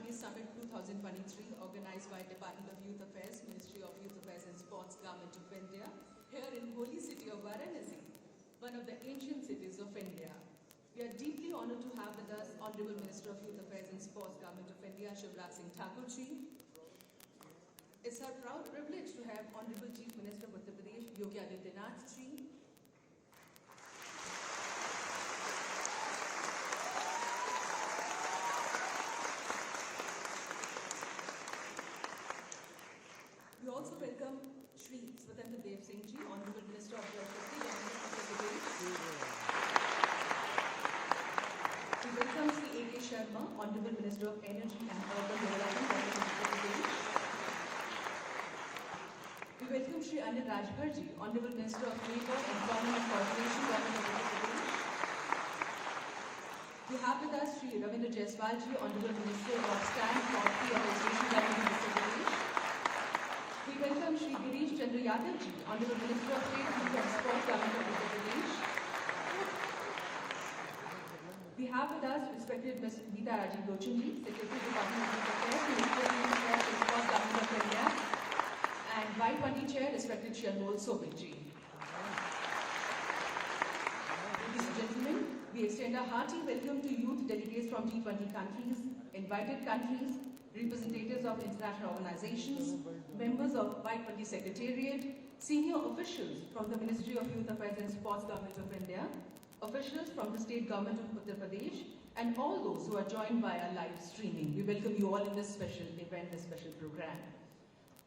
th-20 Summit 2023 organized by Department of Youth Affairs, Ministry of Youth Affairs and Sports, Government of India, here in holy city of Varanasi, one of the ancient cities of India. We are deeply honored to have with us Honorable Minister of Youth Affairs and Sports, Government of India, Shivraj Singh Thakur ji. It's our proud privilege to have Honorable Chief Minister of Uttar Pradesh, Yogi Adityanath ji. We also welcome Shri th-20 ji, Honorable Minister of Jal Shakti, Government of Uttar Pradesh. We welcome Shri A.K. Sharma, Honorable Minister of Energy and Urban Development, Government of Uttar Pradesh. We welcome Shri Anil Rajbhar ji, Honorable Minister of Labour, Employment and Corporation, Government of Uttar Pradesh. We have with us Shri Ravindra Jaiswal ji, Honorable Minister of Stamp, Property and Registration, Government of Uttar Pradesh. We welcome Shri Girish Chandra Yadav ji, Honorable Minister of Trade, Youth and Sports, Government of Uttar Pradesh. We have with us respected Ms. Geeta Rajiv Lochan ji, Secretary, Department of Youth Affairs, Ministry of Youth Affairs and Sports, Government of India, and Y20 Chair, respected Shri Anmol Sobit ji. Ladies and gentlemen, we extend a hearty welcome to youth delegates from G20 countries, invited countries, representatives of international organizations, members of Y20 Secretariat, senior officials from the Ministry of Youth Affairs and Sports, Government of India, officials from the State Government of Uttar Pradesh, and all those who are joined by our live streaming. We welcome you all in this special event, this special program.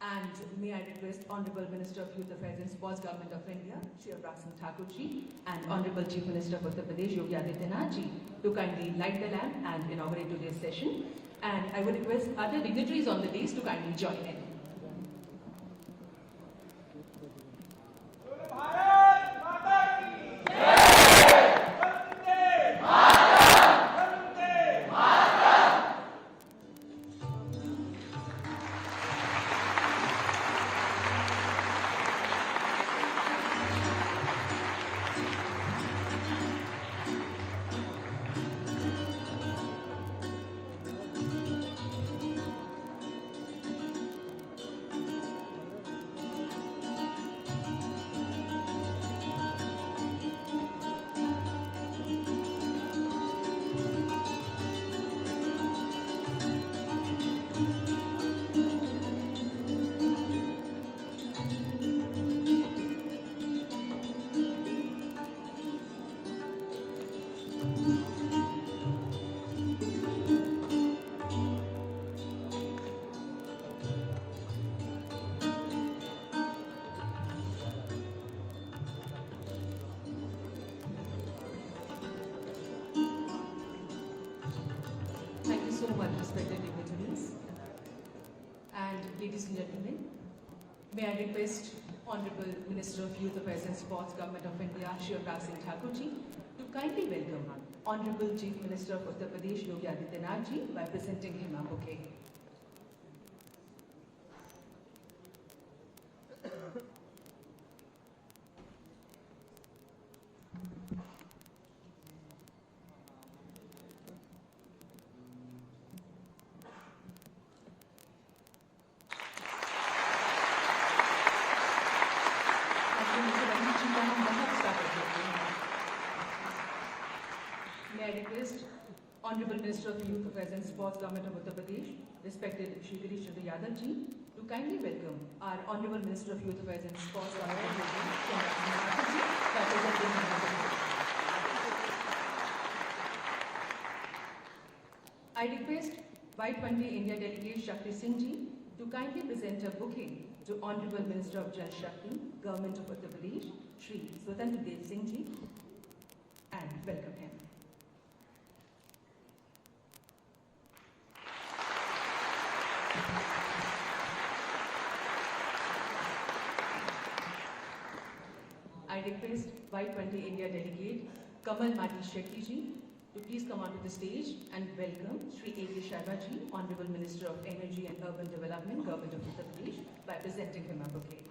And may I request Honorable Minister of Youth Affairs and Sports, Government of India, Shivraj Singh Thakur ji, and Honorable Chief Minister of Uttar Pradesh, Yogi Adityanath ji, to kindly light the lamp and inaugurate today's session. And I would request other dignitaries on the dais to kindly join in. So much, respected dignitaries. And ladies and gentlemen, may I request Honorable Minister of Youth Affairs and Sports, Government of India, Shivraj Singh Thakur ji, to kindly welcome Honorable Chief Minister of Uttar Pradesh, Yogi Adityanath ji, by presenting him a bouquet. May I request Honorable Minister of Youth Affairs and Sports, Government of Uttar Pradesh, respected Shri Girish Chandra Yadav ji, to kindly welcome our Honorable Minister of Youth Affairs and Sports, Government of India, by presenting him. I request Y20 India Delegate Shakti Singh ji to kindly present a bouquet to Honorable Minister of Jal Shakti, Government of Uttar Pradesh, Shri th-20 Singh ji, and welcome him. I request Y20 India Delegate Kamal Mati Shetty ji to please come onto the stage and welcome Shri A.K. Sharma ji, Honorable Minister of Energy and Urban Development, Government of Uttar Pradesh, by presenting him a bouquet.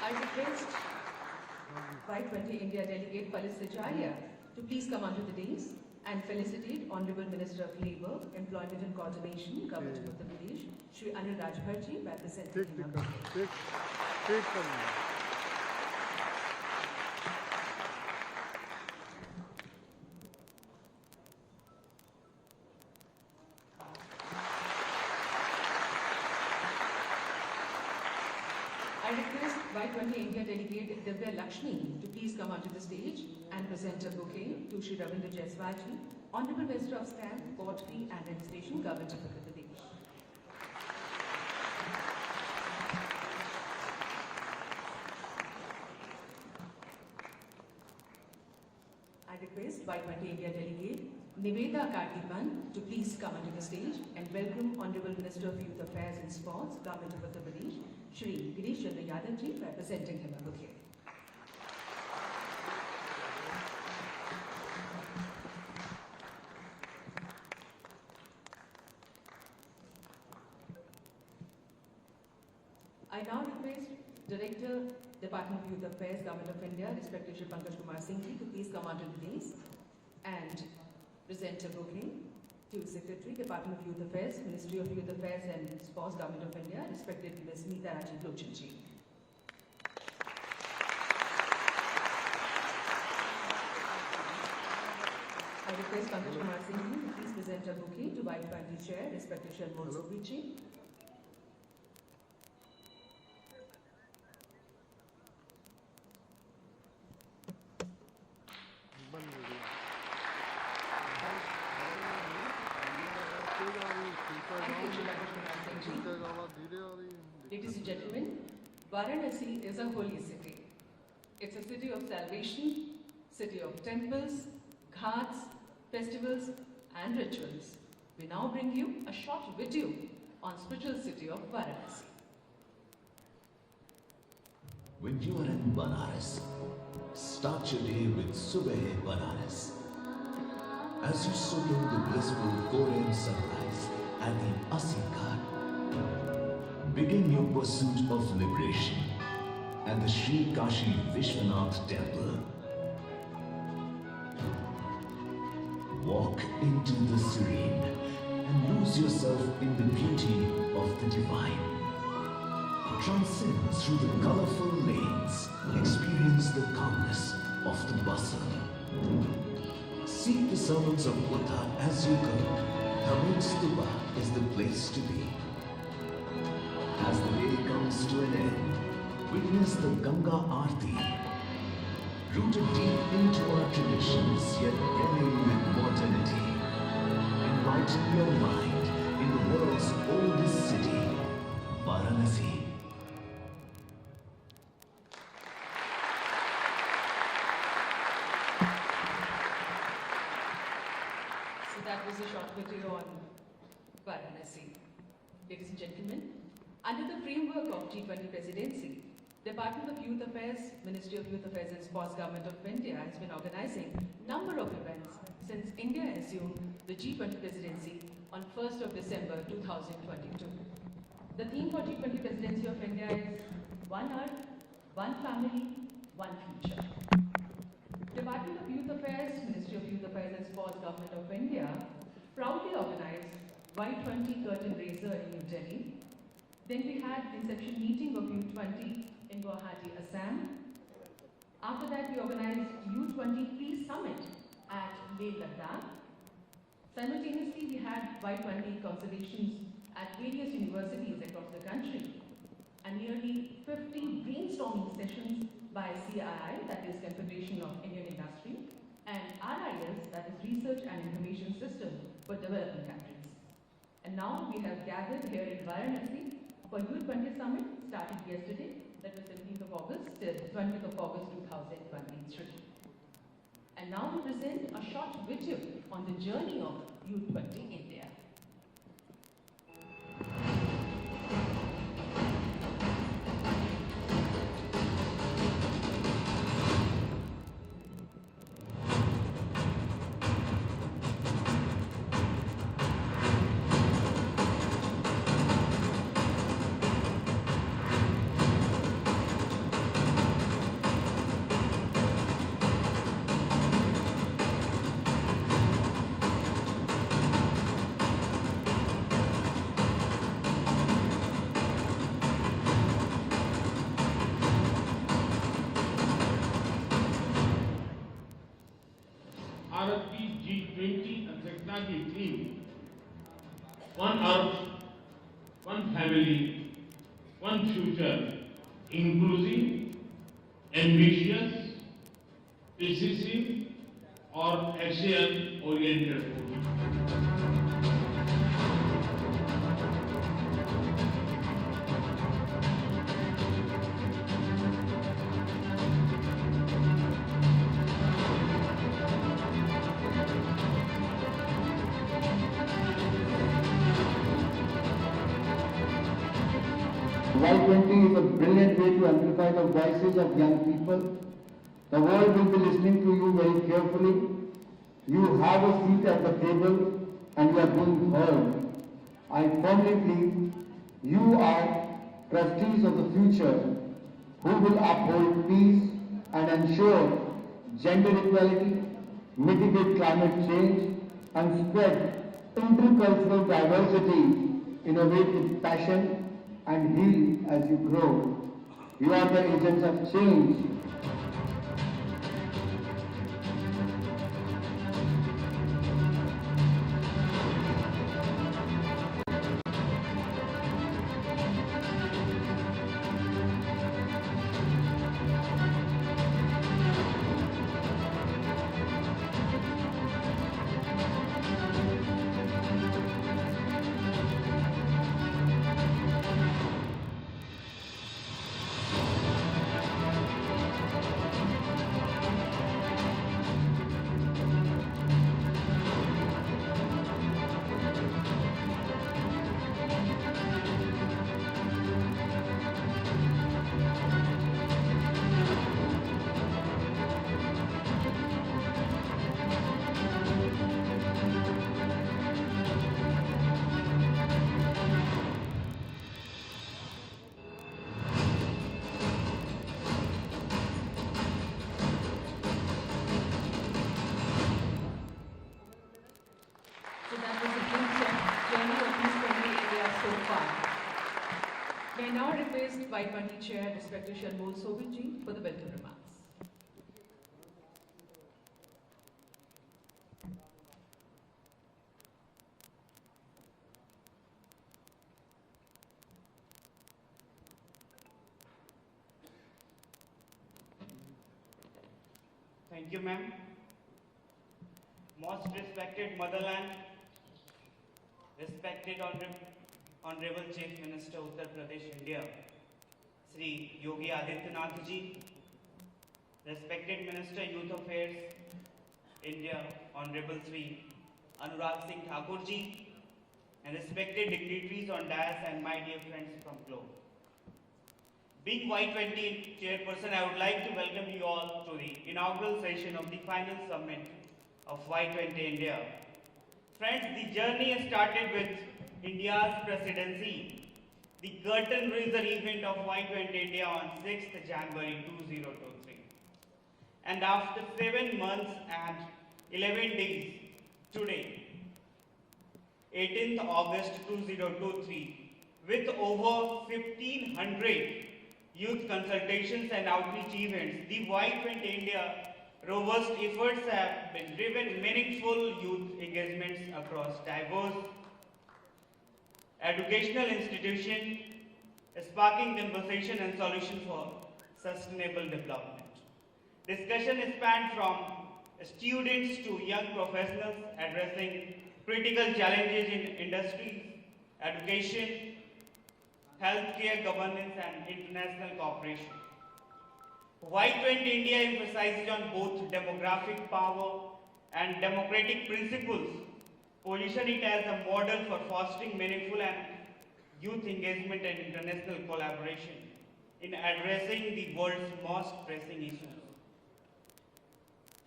I request Y20 India Delegate Palis Sajaria to please come onto the dais and felicitate Honorable Minister of Labour, Employment and Coordination, Government of Uttar Pradesh, Shri Anil Rajbharji, by presenting him. I request Y20 India delegate Divya Lakshmi to please come onto the stage and present a bouquet to Shri Ravindra Jaiswalji, Honorable Minister of Stamp, Port Fee and Registration, Government of Uttar Pradesh. I request Y20 India delegate Niveda Kartipan to please come onto the stage and welcome Honorable Minister of Youth Affairs and Sports, Government of Uttar Pradesh, Shri Girish Chandra Yadav ji, by presenting him a bouquet. I now request Director, Department of Youth Affairs, Government of India, respected Shri Pankaj Kumar Singh ji, to please come onto the dais and present a bouquet to Secretary, Department of Youth Affairs, Ministry of Youth Affairs and Sports, Government of India, respected Ms. Meeta Raji Lochan ji. I request Pankaj Kumar Singh ji to please present a bouquet to Y20 Chair, respected Shri Anmol Suri ji. Ladies and gentlemen, Varanasi is a holy city. It's a city of salvation, city of temples, ghats, festivals and rituals. We now bring you a short video on spiritual city of Varanasi. When you are in Banaras, start your day with Subah Banaras. As you soak in the blissful 4 AM sunrise at the Asi Ghat, begin your pursuit of liberation at the Sri Kashi Vishwanath Temple. Walk into the serene and lose yourself in the beauty of the divine. Transcend through the colorful lanes, experience the calmness of the bustle. Seek the servants of Buddha as you go. Thamud Stupa is the place to be. As the day comes to an end, witness the Ganga Aarti. Rooted deep into our traditions, yet brimming with modernity. Enlighten your mind in the world's oldest city, Varanasi. So that was a short video on Varanasi. Ladies and gentlemen, under the framework of G20 presidency, Department of Youth Affairs, Ministry of Youth Affairs and Sports, Government of India has been organizing a number of events since India assumed the G20 presidency on 1st of December 2022. The theme for G20 presidency of India is One Earth, One Family, One Future. Department of Youth Affairs, Ministry of Youth Affairs and Sports, Government of India proudly organized Y20 curtain raiser in New Delhi. Then we had the inception meeting of U20 in Guwahati, Assam. After that, we organized U20 pre-summit at Leh Ladakh. Simultaneously, we had Y20 consultations at various universities across the country, and nearly 50 brainstorming sessions by CII, that is Confederation of Indian Industry, and RIS, that is Research and Information System for Developing Countries. And now we have gathered here in Varanasi for U20 Summit, started yesterday, that was 17th of August till 20th of August 2023. And now we present a short video on the journey of U20 India. Bharat की G20 अध्यक्षता की theme one earth, one family, one future, inclusive, ambitious, decisive और action oriented होगी। Y20 is a brilliant way to amplify the voices of young people. The world will be listening to you very carefully. You have a seat at the table and you are being heard. I firmly believe you are trustees of the future who will uphold peace and ensure gender equality, mitigate climate change and spread intercultural diversity, innovate with passion and heal as you grow. You are the agents of change. So that was a brief journey of these 20 areas so far. May I now request Y20 Chair, Respected Shalbol Sobilji, for the welcome remarks. Thank you, ma'am. Most respected motherland, respected Honorable Chief Minister Uttar Pradesh, India, Sri Yogi Adityanath ji, respected Minister Youth Affairs, India, Honorable Sri Anurag Singh Thakur ji, and respected dignitaries on dais and my dear friends from globe. Being Y20 chairperson, I would like to welcome you all to the inaugural session of the final summit of Y20 India. Friends, the journey started with India's presidency, the curtain raiser event of Y20 India on 6th January 2023. And after 7 months and 11 days, today, 18th August 2023, with over 1,500 youth consultations and outreach events, the Y20 India robust efforts have been driven meaningful youth engagements across diverse educational institutions, sparking conversation and solution for sustainable development. Discussion spanned from students to young professionals addressing critical challenges in industries, education, healthcare, governance, and international cooperation. Y20 India emphasizes on both demographic power and democratic principles, position it as a model for fostering meaningful and youth engagement and international collaboration in addressing the world's most pressing issues.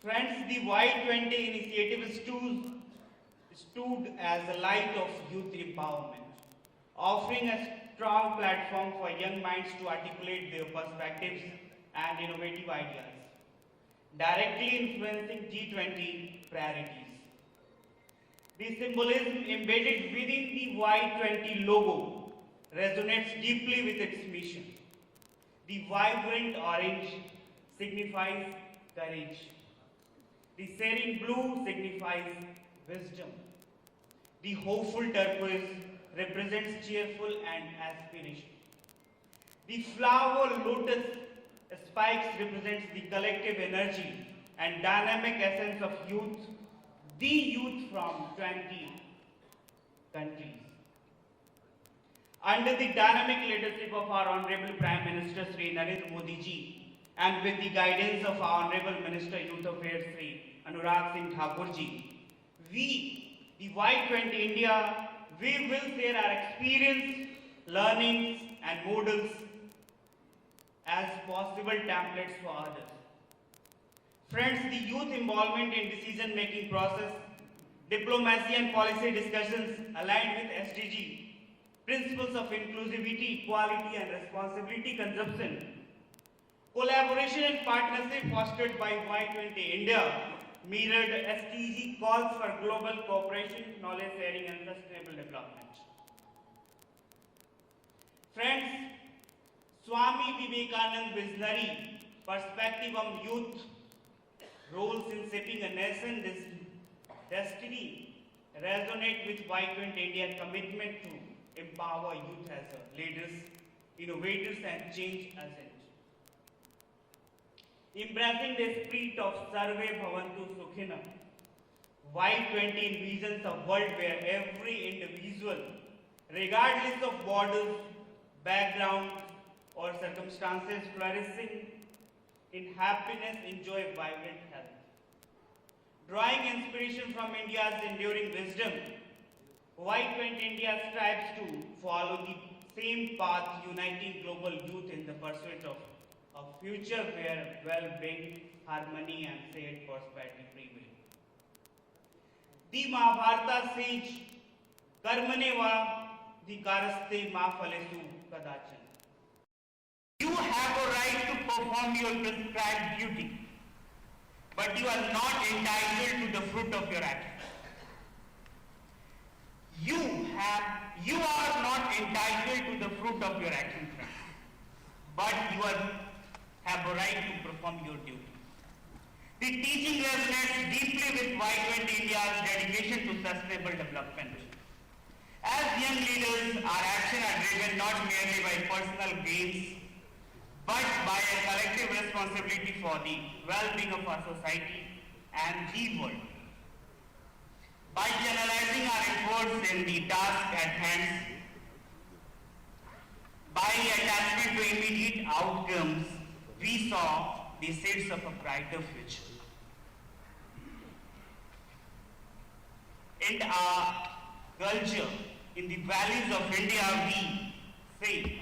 Friends, the Y20 initiative stood as a light of youth empowerment, offering a strong platform for young minds to articulate their perspectives and innovative ideas, directly influencing G20 priorities. The symbolism embedded within the Y20 logo resonates deeply with its mission. The vibrant orange signifies courage. The serene blue signifies wisdom. The hopeful turquoise represents cheerful and aspiration. The flower lotus spikes represents the collective energy and dynamic essence of youth, the youth from 20 countries. Under the dynamic leadership of our Honorable Prime Minister Sri Narendra Modi ji and with the guidance of our Honorable Minister Youth Affairs Sri Anurag Singh Thakur ji, we, the Y20 India, we will share our experience, learnings and models as possible templates for others. Friends, the youth involvement in decision-making process, diplomacy and policy discussions aligned with SDG, principles of inclusivity, equality and responsibility consumption, collaboration and partnership fostered by Y20 India, mirrored SDG calls for global cooperation, knowledge sharing and sustainable development. Friends, Swami Vivekanand visionary perspective on youth roles in shaping a nation's destiny resonate with Y20 India's commitment to empower youth as leaders, innovators and change agents. Embracing the spirit of Sarve Bhavantu Sukhina, Y20 envisions a world where every individual, regardless of borders, background or circumstances, flourishing in happiness, enjoy vibrant health. Drawing inspiration from India's enduring wisdom, Y20 India strives to follow the same path, uniting global youth in the pursuit of a future where well-being, harmony and shared prosperity prevail. The Mahabharata sage, Karmane va dhikaraste ma phalesu kadachan. You have a right to perform your prescribed duty, but you are not entitled to the fruit of your action. You are not entitled to the fruit of your action, but you have a right to perform your duty. The teaching resonates deeply with Y20 India's dedication to sustainable development. As young leaders, our actions are driven not merely by personal gains, but by a collective responsibility for the well-being of our society and the world. By generalizing our efforts in the task at hand, by attachment to immediate outcomes, we saw the seeds of a brighter future. In our culture, in the values of India, we say,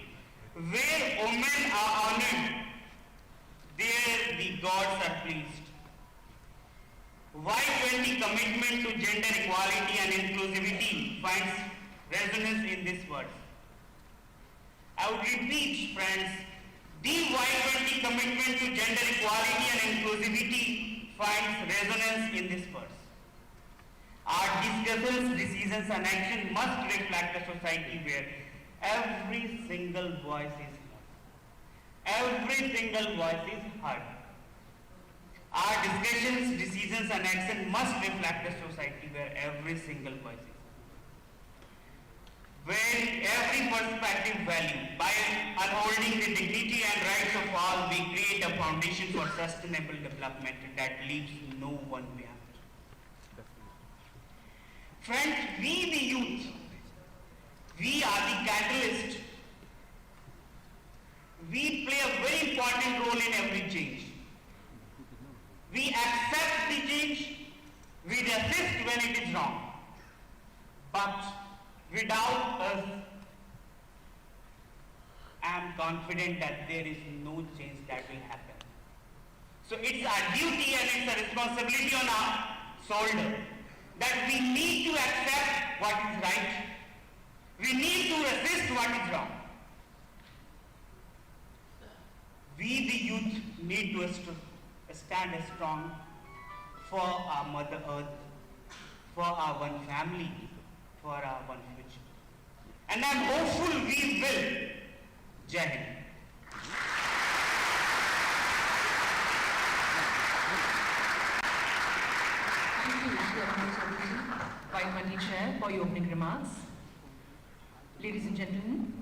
where women are honored, there the gods are pleased. Y20 commitment to gender equality and inclusivity finds resonance in this verse. I would repeat, friends, the Y20 commitment to gender equality and inclusivity finds resonance in this verse. Our discussions, decisions and action must reflect a society where every single voice is heard. Every single voice is heard. Our discussions, decisions and action must reflect a society where every single voice is heard. Where every perspective valued. By upholding the dignity and rights of all, we create a foundation for sustainable development that leaves no one behind. Friends, we the youth, we are the catalyst. We play a very important role in every change. We accept the change, we resist when it is wrong. But without us, I am confident that there is no change that will happen. So it's our duty and it's a responsibility on our shoulder that we need to accept what is right. We need to resist what is wrong. We the youth need to stand strong for our Mother Earth, for our one family, for our one future. And I'm hopeful we will. Jai Hind. you, Y20 Chair, for your opening remarks. Ladies and gentlemen,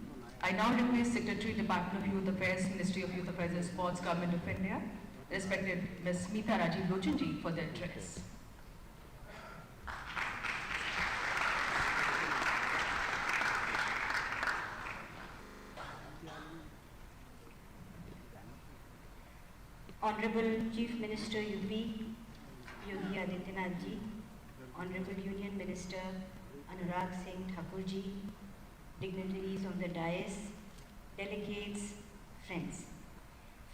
I now request Secretary, Department of Youth Affairs, Ministry of Youth Affairs and Sports, Government of India, respected Ms. Smita Rajiv Lochanji, for their address. Honorable Chief Minister UP, Yogi Adityanath ji, Honorable Union Minister Anurag Singh Thakur ji, dignitaries on the dais, delegates, friends.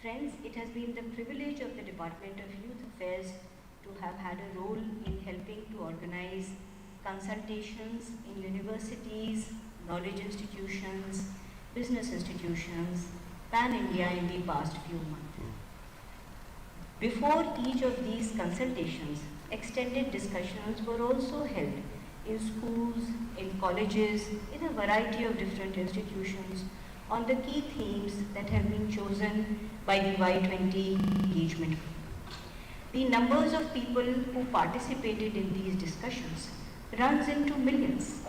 Friends, it has been the privilege of the Department of Youth Affairs to have had a role in helping to organize consultations in universities, knowledge institutions, business institutions, pan-India in the past few months. Before each of these consultations, extended discussions were also held in schools, in colleges, in a variety of different institutions on the key themes that have been chosen by the Y20 engagement. The numbers of people who participated in these discussions runs into millions.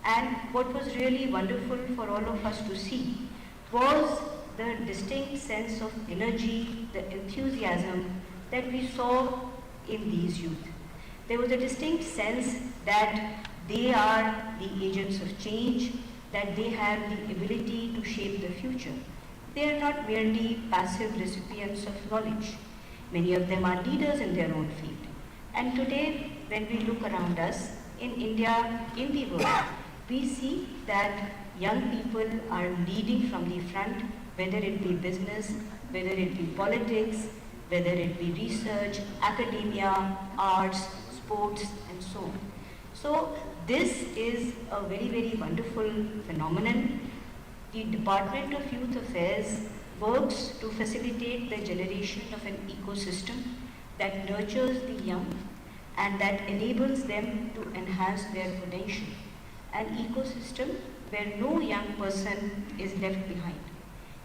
And what was really wonderful for all of us to see was the distinct sense of energy, the enthusiasm that we saw in these youth. There was a distinct sense that they are the agents of change, that they have the ability to shape the future. They are not merely passive recipients of knowledge. Many of them are leaders in their own field. And today, when we look around us, in India, in the world, we see that young people are leading from the front, whether it be business, whether it be politics, whether it be research, academia, arts, sports, and so on. So this is a very, very wonderful phenomenon. The Department of Youth Affairs works to facilitate the generation of an ecosystem that nurtures the young and that enables them to enhance their potential. An ecosystem where no young person is left behind.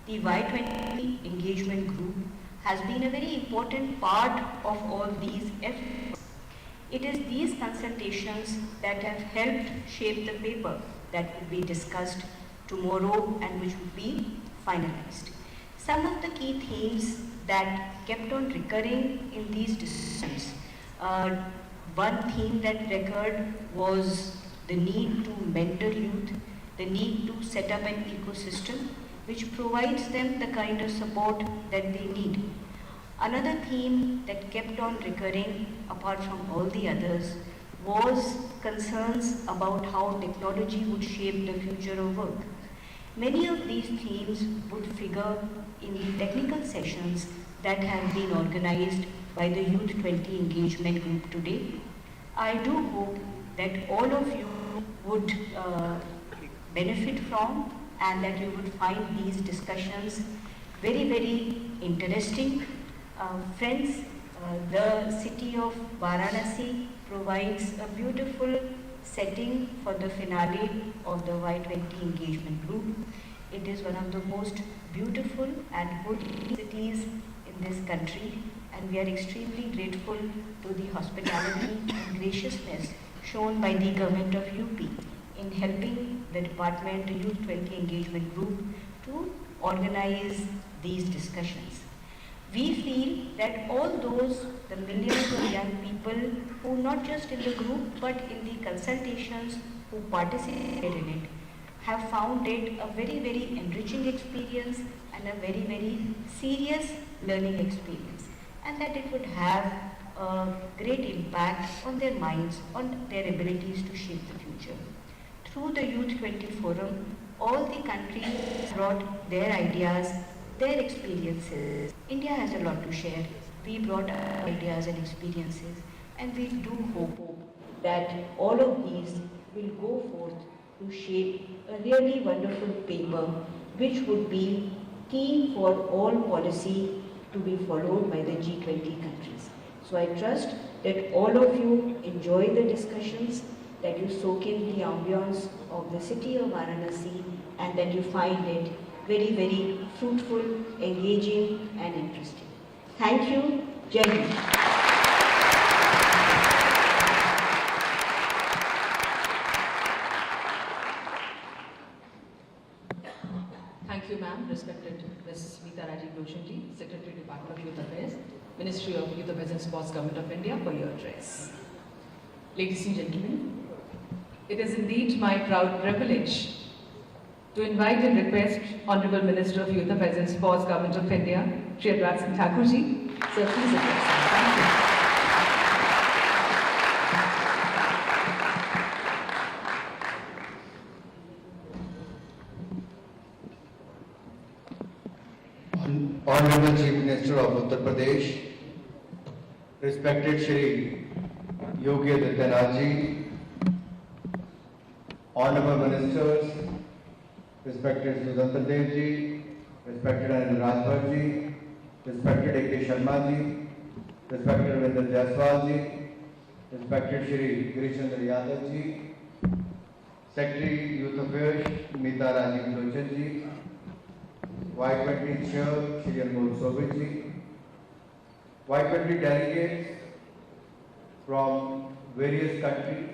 The Y20 engagement group has been a very important part of all these efforts. It is these consultations that have helped shape the paper that will be discussed tomorrow and which will be finalized. Some of the key themes that kept on recurring in these discussions. One theme that recurred was the need to mentor youth, the need to set up an ecosystem which provides them the kind of support that they need. Another theme that kept on recurring, apart from all the others, was concerns about how technology would shape the future of work. Many of these themes would figure in the technical sessions that have been organized by the Youth 20 engagement group today. I do hope that all of you would benefit from and that you would find these discussions very, very interesting. Friends, the city of Varanasi provides a beautiful setting for the finale of the Y20 engagement group. It is one of the most beautiful and holy cities in this country, and we are extremely grateful to the hospitality and graciousness shown by the government of UP in helping the Department Youth 20 Engagement Group to organize these discussions. We feel that all those, the millions of young people who not just in the group but in the consultations who participated in it, have found it a very, very enriching experience and a very, very serious learning experience, and that it would have a great impact on their minds, on their abilities to shape the future. Through the Youth 20 Forum, all the countries brought their ideas, their experiences. India has a lot to share. We brought our ideas and experiences, and we do hope that all of these will go forth to shape a really wonderful paper which would be key for all policy to be followed by the G20 countries. So I trust that all of you enjoy the discussions, that you soak in the ambience of the city of Varanasi, and that you find it very, very fruitful, engaging, and interesting. Thank you. Jai Hind. Lochanji, Secretary, Department of Youth Affairs, Ministry of Youth Affairs and Sports, Government of India, for your address. Ladies and gentlemen, it is indeed my proud privilege to invite and request Honorable Minister of Youth Affairs and Sports, Government of India, Shri Anurag Singh Thakurji. Sir, please address us. Thank you. Honorable Chief Minister of Uttar Pradesh, respected Shri Yogi Adityanath ji, Honorable Ministers, respected Sudhantar Dev ji, respected Anil Rajbhat ji, respected A.K. Sharma ji, respected Ravinder Jaiswal ji, respected Shri Girishchandra Yadav ji, Secretary Youth Affairs Meeta Rajiv Lochan ji, Y20 Chair Shri Anmol Sovic ji, Y20 delegates from various countries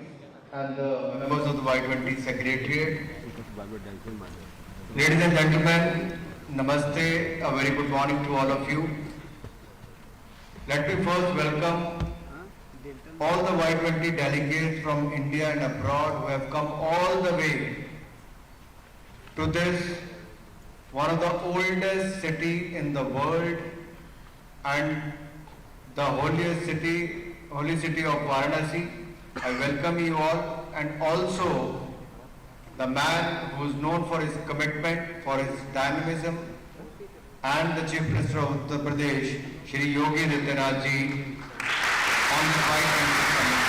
and the members of the Y20 Secretariat. Ladies and gentlemen, Namaste, a very good morning to all of you. Let me first welcome all the Y20 delegates from India and abroad who have come all the way to this, one of the oldest city in the world and the holy city of Varanasi. I welcome you all, and also the man who is known for his commitment, for his dynamism, and the Chief Minister of Uttar Pradesh, Shri Yogi Adityanath ji, on the Y20 summit.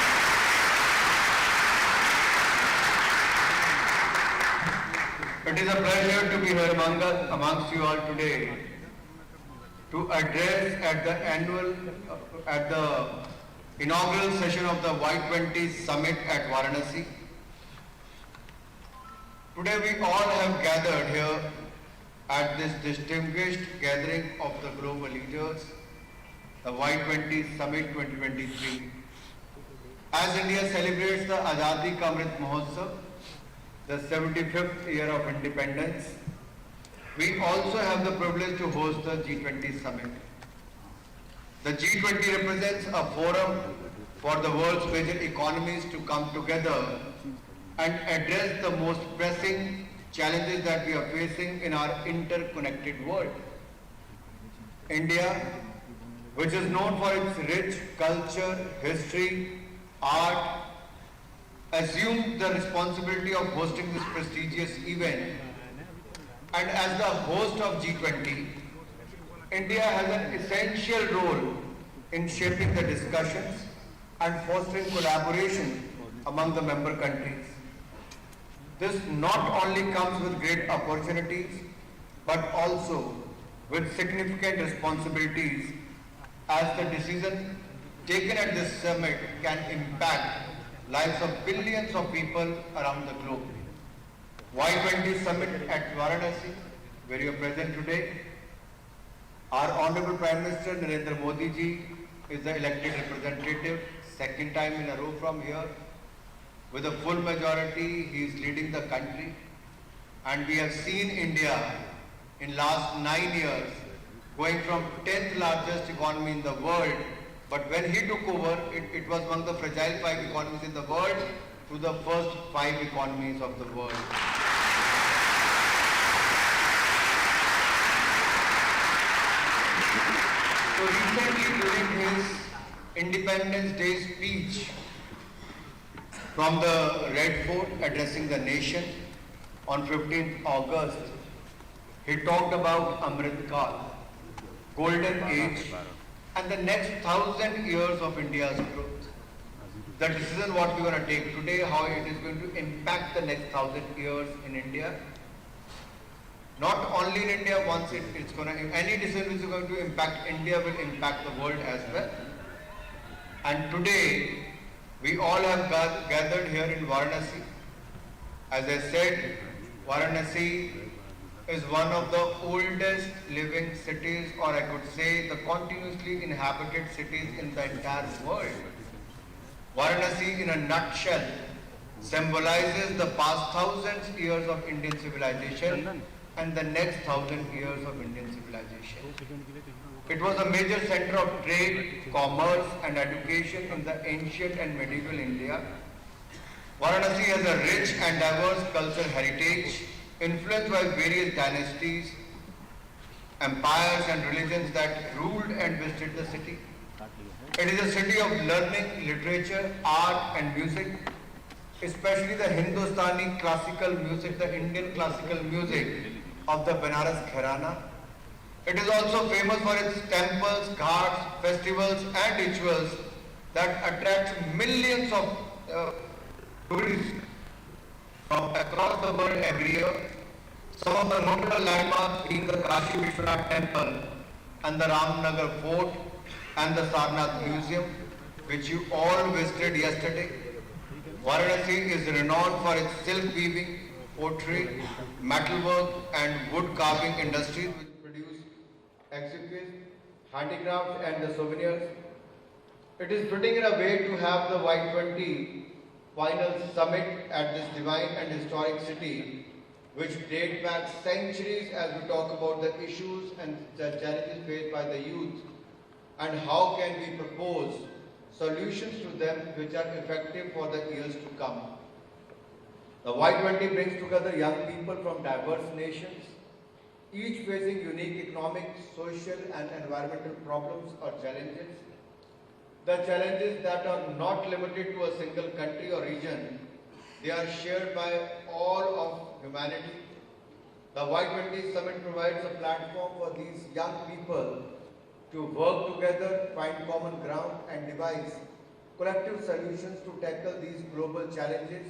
It is a pleasure to be here amongst you all today to address at the inaugural session of the Y20 summit at Varanasi. Today we all have gathered here at this distinguished gathering of the global leaders, the Y20 Summit 2023. As India celebrates the Azadi Ka Amrit Mahotsav, the 75th year of independence, we also have the privilege to host the G20 Summit. The G20 represents a forum for the world's major economies to come together and address the most pressing challenges that we are facing in our interconnected world. India, which is known for its rich culture, history, art, assumed the responsibility of hosting this prestigious event. And as the host of G20, India has an essential role in shaping the discussions and fostering collaboration among the member countries. This not only comes with great opportunities, but also with significant responsibilities, as the decision taken at this summit can impact lives of billions of people around the globe. Y20 Summit at Varanasi, where you are present today, our Honorable Prime Minister Narendra Modi ji is the elected representative, second time in a row from here. With a full majority, he is leading the country, and we have seen India in last 9 years going from 10th largest economy in the world, but when he took over, it was among the fragile 5 economies in the world to the first 5 economies of the world. So recently during his Independence Day speech from the Red Fort addressing the nation on 15th August, he talked about Amrit Kal, golden age, and the next 1,000 years of India's growth. The decision what we are going to take today, how it is going to impact the next 1,000 years in India. Not only in India, once it's going to, any decision which is going to impact India will impact the world as well. And today, we all have gathered here in Varanasi. As I said, Varanasi is one of the oldest living cities, or I could say the continuously inhabited cities in the entire world. Varanasi, in a nutshell, symbolizes the past thousands years of Indian civilization and the next 1,000 years of Indian civilization. It was a major center of trade, commerce and education in the ancient and medieval India. Varanasi has a rich and diverse cultural heritage influenced by various dynasties, empires and religions that ruled and visited the city. It is a city of learning, literature, art and music, especially the Hindustani classical music, the Indian classical music of the Banaras Gharana. It is also famous for its temples, ghats, festivals and rituals that attract millions of tourists from across the world every year. Some of the notable landmarks being the Kashi Vishwanath Temple and the Ramnagar Fort and the Sarnath Museum, which you all visited yesterday. Varanasi is renowned for its silk weaving, pottery, metalwork and wood carving industries which produce exquisite handicrafts and the souvenirs. It is fitting in a way to have the Y20 final summit at this divine and historic city, which date back centuries as we talk about the issues and the challenges faced by the youth and how can we propose solutions to them which are effective for the years to come. The Y20 brings together young people from diverse nations, each facing unique economic, social and environmental problems or challenges. The challenges that are not limited to a single country or region, they are shared by all of humanity. The Y20 Summit provides a platform for these young people to work together, find common ground and devise collective solutions to tackle these global challenges.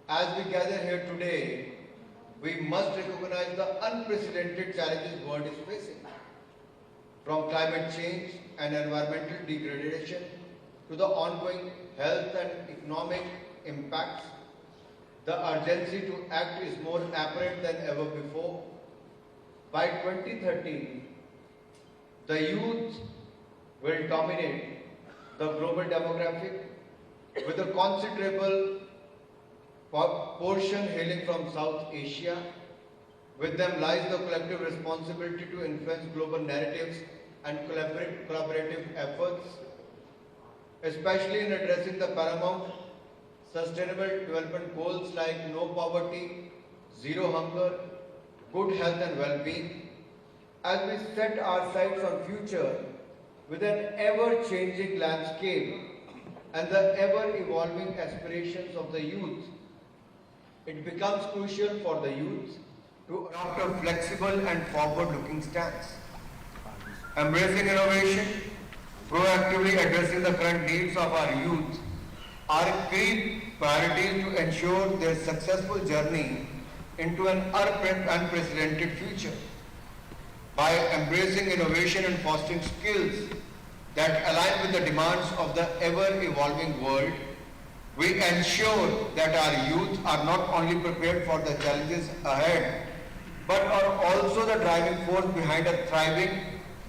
As we gather here today, we must recognize the unprecedented challenges the world is facing. From climate change and environmental degradation to the ongoing health and economic impacts, the urgency to act is more apparent than ever before. By 2030, the youth will dominate the global demographic with a considerable portion hailing from South Asia. With them lies the collective responsibility to influence global narratives and collaborative efforts, especially in addressing the paramount sustainable development goals like no poverty, zero hunger, good health and well-being. As we set our sights on future with an ever-changing landscape and the ever-evolving aspirations of the youth, it becomes crucial for the youth to adopt a flexible and forward-looking stance. Embracing innovation, proactively addressing the current needs of our youth are key priorities to ensure their successful journey into an unprecedented future. By embracing innovation and fostering skills that align with the demands of the ever-evolving world, we ensure that our youth are not only prepared for the challenges ahead, but are also the driving force behind a thriving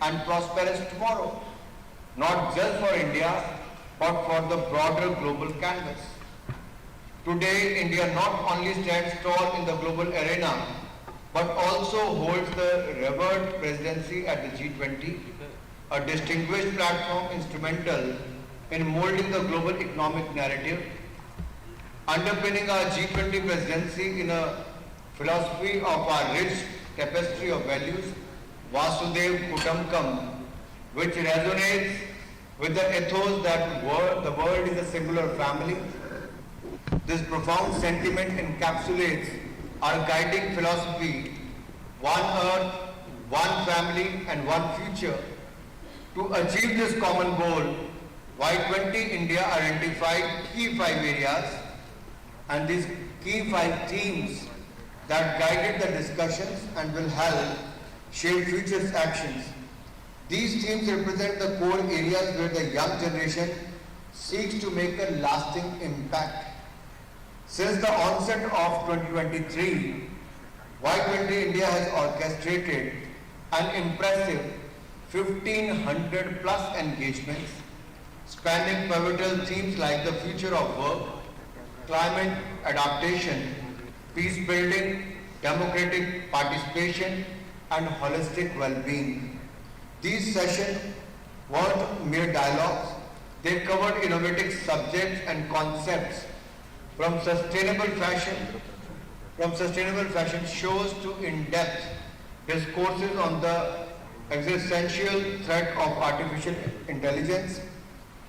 and prosperous tomorrow, not just for India, but for the broader global canvas. Today, India not only stands tall in the global arena, but also holds the revered presidency at the G20, a distinguished platform instrumental in molding the global economic narrative. Underpinning our G20 presidency in a philosophy of our rich tapestry of values, Vasudev Kutumbakam, which resonates with the ethos that the world is a singular family. This profound sentiment encapsulates our guiding philosophy, one earth, one family and one future. To achieve this common goal, Y20 India identified key 5 areas and these key 5 themes that guided the discussions and will help shape future actions. These themes represent the core areas where the young generation seeks to make a lasting impact. Since the onset of 2023, Y20 India has orchestrated an impressive 1,500 plus engagements spanning pivotal themes like the future of work, climate adaptation, peace building, democratic participation, and holistic well-being. These sessions weren't mere dialogues. They covered innovative subjects and concepts from sustainable fashion shows to in-depth discourses on the existential threat of artificial intelligence.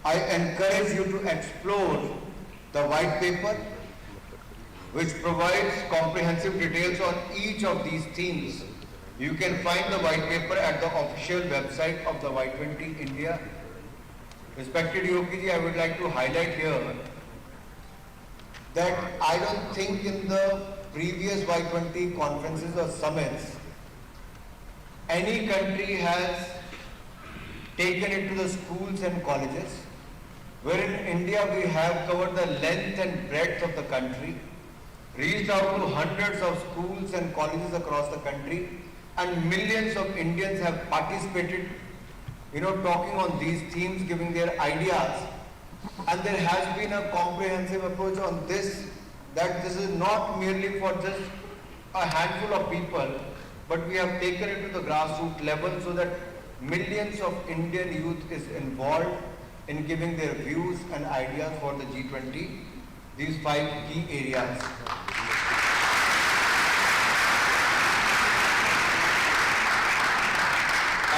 I encourage you to explore the white paper, which provides comprehensive details on each of these themes. You can find the white paper at the official website of the Y20 India. Respected Yogi ji, I would like to highlight here that I don't think in the previous Y20 conferences or summits, any country has taken it to the schools and colleges, where in India we have covered the length and breadth of the country, reached out to hundreds of schools and colleges across the country, and millions of Indians have participated, talking on these themes, giving their ideas. And there has been a comprehensive approach on this, that this is not merely for just a handful of people, but we have taken it to the grassroots level so that millions of Indian youth is involved in giving their views and ideas for the G20, these 5 key areas.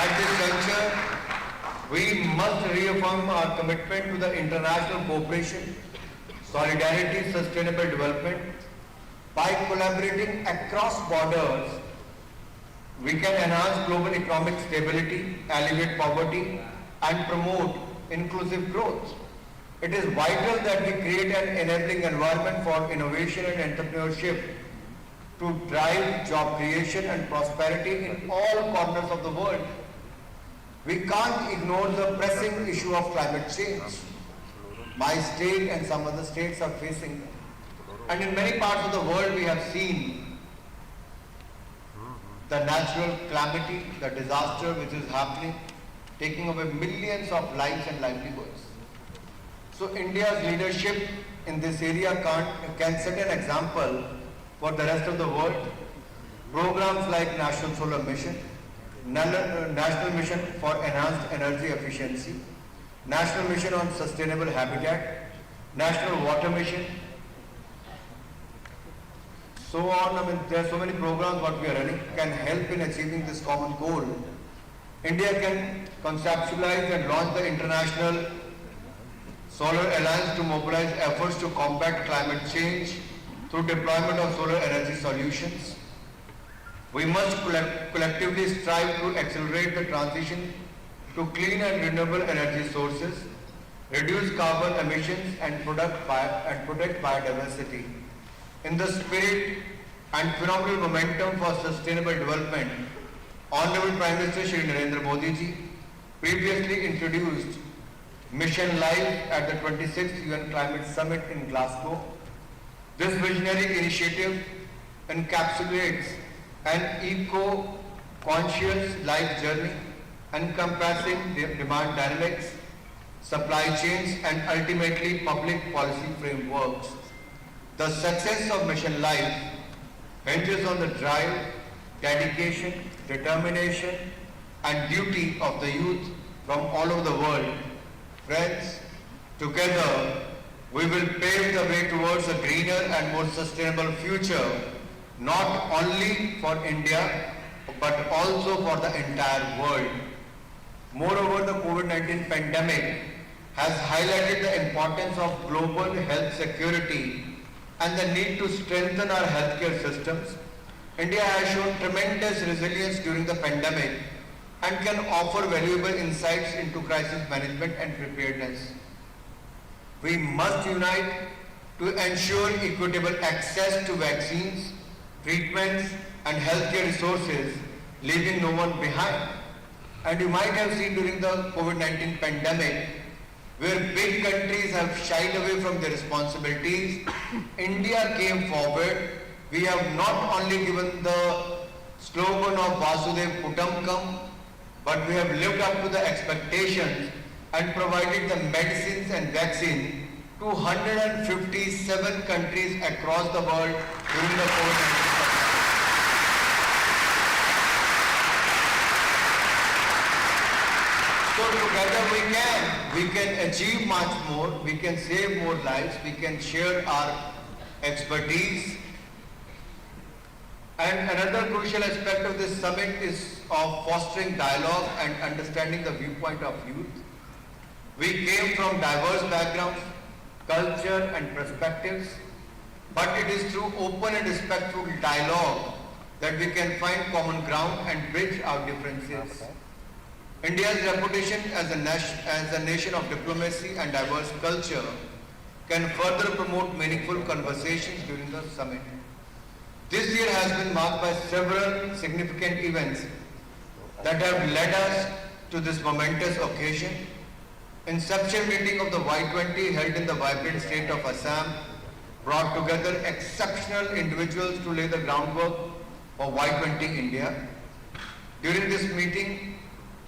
At this juncture, we must reaffirm our commitment to the international cooperation, solidarity, sustainable development. By collaborating across borders, we can enhance global economic stability, alleviate poverty, and promote inclusive growth. It is vital that we create an enabling environment for innovation and entrepreneurship to drive job creation and prosperity in all corners of the world. We can't ignore the pressing issue of climate change. My state and some other states are facing, and in many parts of the world we have seen the natural calamity, the disaster which is happening, taking away millions of lives and livelihoods. So India's leadership in this area can set an example for the rest of the world. Programs like National Solar Mission, National Mission for Enhanced Energy Efficiency, National Mission on Sustainable Habitat, National Water Mission, so on. There are so many programs what we are running can help in achieving this common goal. India can conceptualize and launch the International Solar Alliance to mobilize efforts to combat climate change through deployment of solar energy solutions. We must collectively strive to accelerate the transition to clean and renewable energy sources, reduce carbon emissions, and protect biodiversity. In the spirit and phenomenal momentum for sustainable development, Honorable Prime Minister Shri Narendra Modi ji previously introduced Mission Life at the 26th UN Climate Summit in Glasgow. This visionary initiative encapsulates an eco-conscious life journey encompassing demand dynamics, supply chains, and ultimately public policy frameworks. The success of Mission Life hinges on the drive, dedication, determination, and duty of the youth from all over the world. Friends, together we will pave the way towards a greener and more sustainable future, not only for India, but also for the entire world. Moreover, the COVID-19 pandemic has highlighted the importance of global health security and the need to strengthen our healthcare systems. India has shown tremendous resilience during the pandemic and can offer valuable insights into crisis management and preparedness. We must unite to ensure equitable access to vaccines, treatments, and healthcare resources, leaving no one behind. And you might have seen during the COVID-19 pandemic, where big countries have shied away from their responsibilities, India came forward. We have not only given the slogan of Vasudev Kutumbakam, but we have lived up to the expectations and provided the medicines and vaccine to 157 countries across the world during the COVID-19 pandemic. we can achieve much more, we can save more lives, we can share our expertise. And another crucial aspect of this summit is of fostering dialogue and understanding the viewpoint of youth. We came from diverse backgrounds, culture and perspectives, but it is through open and respectful dialogue that we can find common ground and bridge our differences. India's reputation as a nation of diplomacy and diverse culture can further promote meaningful conversations during the summit. This year has been marked by several significant events that have led us to this momentous occasion. Inception meeting of the Y20 held in the vibrant state of Assam brought together exceptional individuals to lay the groundwork for Y20 India. During this meeting,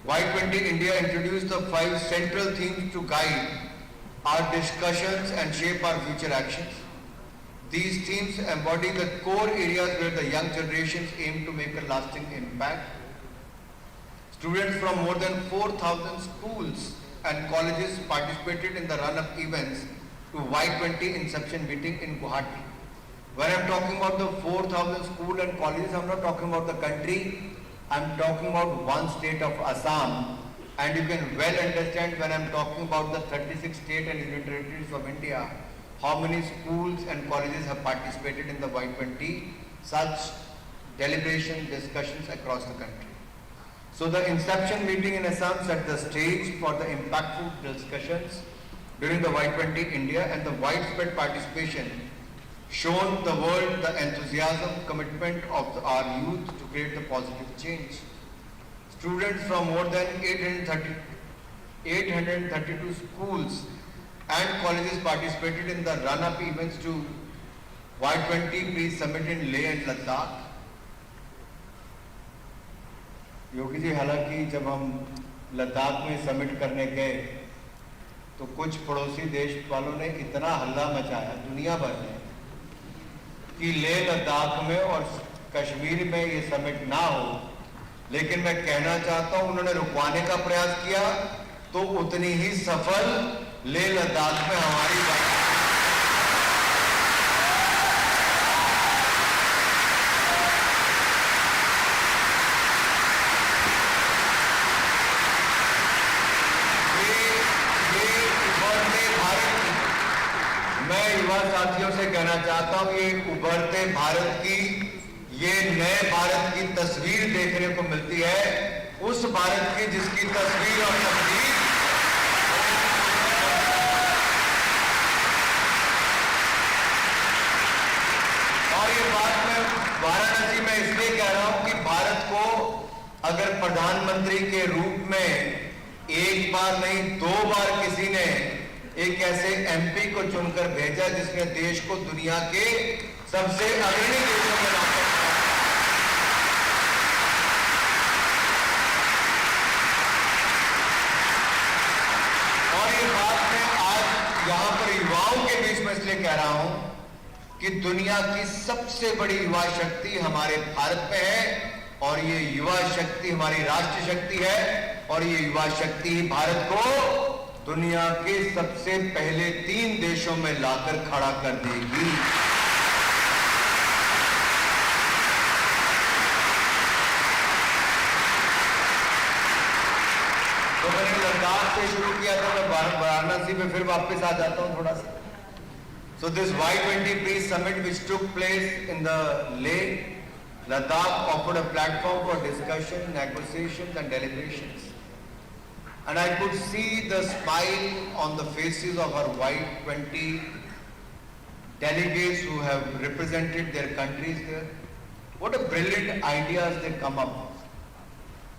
Y20 India introduced the 5 central themes to guide our discussions and shape our future actions. These themes embody the core areas where the young generations aim to make a lasting impact. Students from more than 4,000 schools and colleges participated in the run-up events to Y20 Inception meeting in Guwahati. When I'm talking about the 4,000 schools and colleges, I'm not talking about the country, I'm talking about one state of Assam. And you can well understand when I'm talking about the 36 states and union territories of India, how many schools and colleges have participated in the Y20 such deliberation discussions across the country. So the Inception meeting in Assam set the stage for the impactful discussions during the Y20 India, and the widespread participation shown the world the enthusiasm, commitment of our youth to create the positive change. Students from more than 832 schools and colleges participated in the run-up events to Y20 pre-summit in Leh and Ladakh. Yogi ji, हालांकि जब हम लद्दाख में summit करने गए तो कुछ पड़ोसी देश वालों ने इतना हल्ला मचाया दुनिया भर में कि लेह लद्दाख में और कश्मीर में ये समिट ना हो, लेकिन मैं कहना चाहता हूं उन्होंने रुकवाने का प्रयास किया तो उतनी ही सफल लेह लद्दाख में हमारी बात। मैं युवा साथियों से कहना चाहता हूं ये उभरते भारत की, ये नए भारत की तस्वीर देखने को मिलती है, उस भारत की जिसकी तस्वीर और तस्वीर और ये बात मैं वाराणसी में इसलिए कह रहा हूं कि भारत को अगर प्रधानमंत्री के रूप में एक बार नहीं 2 बार किसी ने एक ऐसे एमपी को चुनकर भेजा जिसने देश को दुनिया के सबसे अग्रणी देशों में ला सकता है। और ये बात मैं आज यहां पर युवाओं के बीच में इसलिए कह रहा हूं कि दुनिया की सबसे बड़ी युवा शक्ति हमारे भारत में है और ये युवा शक्ति हमारी राष्ट्र शक्ति है और ये युवा शक्ति ही भारत को दुनिया के सबसे पहले 3 देशों में लाकर खड़ा कर देगी। तो मैंने लद्दाख से शुरू किया था, मैं वाराणसी में फिर वापस आ जाता हूं थोड़ा सा। So this Y20 Peace Summit which took place in the Leh, Ladakh offered a platform for discussion, negotiations and deliberations. And I could see the smile on the faces of our Y20 delegates who have represented their countries there. What a brilliant ideas they come up with.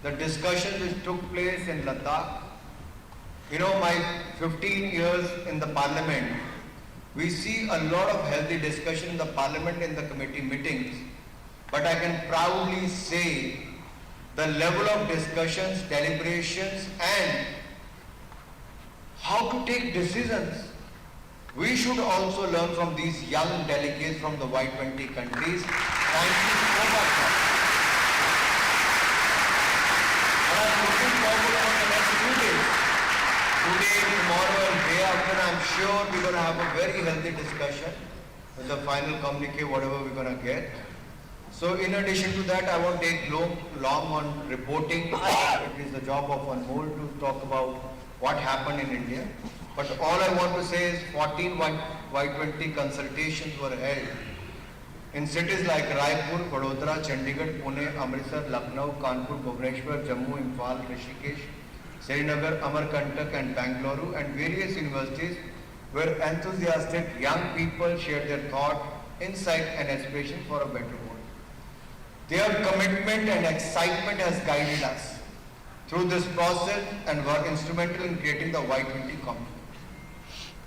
The discussions which took place in Ladakh, you know, my 15 years in the parliament, we see a lot of healthy discussion in the parliament in the committee meetings, but I can proudly say the level of discussions, deliberations and how to take decisions. We should also learn from these young delegates from the Y20 countries. Thank you so much. And I'm looking forward for the next few days today, tomorrow and day after, I'm sure we're going to have a very healthy discussion with the final communique, whatever we're going to get. So in addition to that, I won't take long on reporting. It is the job of one more to talk about what happened in India. But all I want to say is 14 Y20 consultations were held in cities like Raipur, Vadodara, Chandigarh, Pune, Amritsar, Lucknow, Kanpur, Bhubaneswar, Jammu, Imphal, Rishikesh, Srinagar, Amarkantak and Bangalore, and various universities where enthusiastic young people shared their thought, insight and aspiration for a better world. Their commitment and excitement has guided us through this process and were instrumental in creating the Y20 community.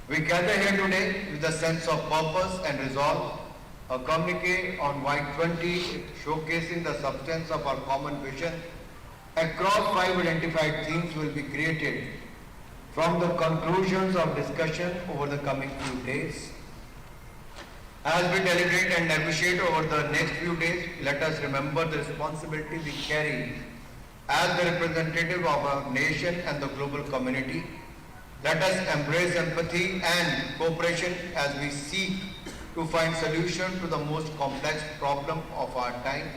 We gather here today with a sense of purpose and resolve. A communique on Y20 showcasing the substance of our common vision across 5 identified themes will be created from the conclusions of discussion over the coming few days. As we deliberate and negotiate over the next few days, let us remember the responsibility we carry as the representative of our nation and the global community. Let us embrace empathy and cooperation as we seek to find solutions to the most complex problem of our time.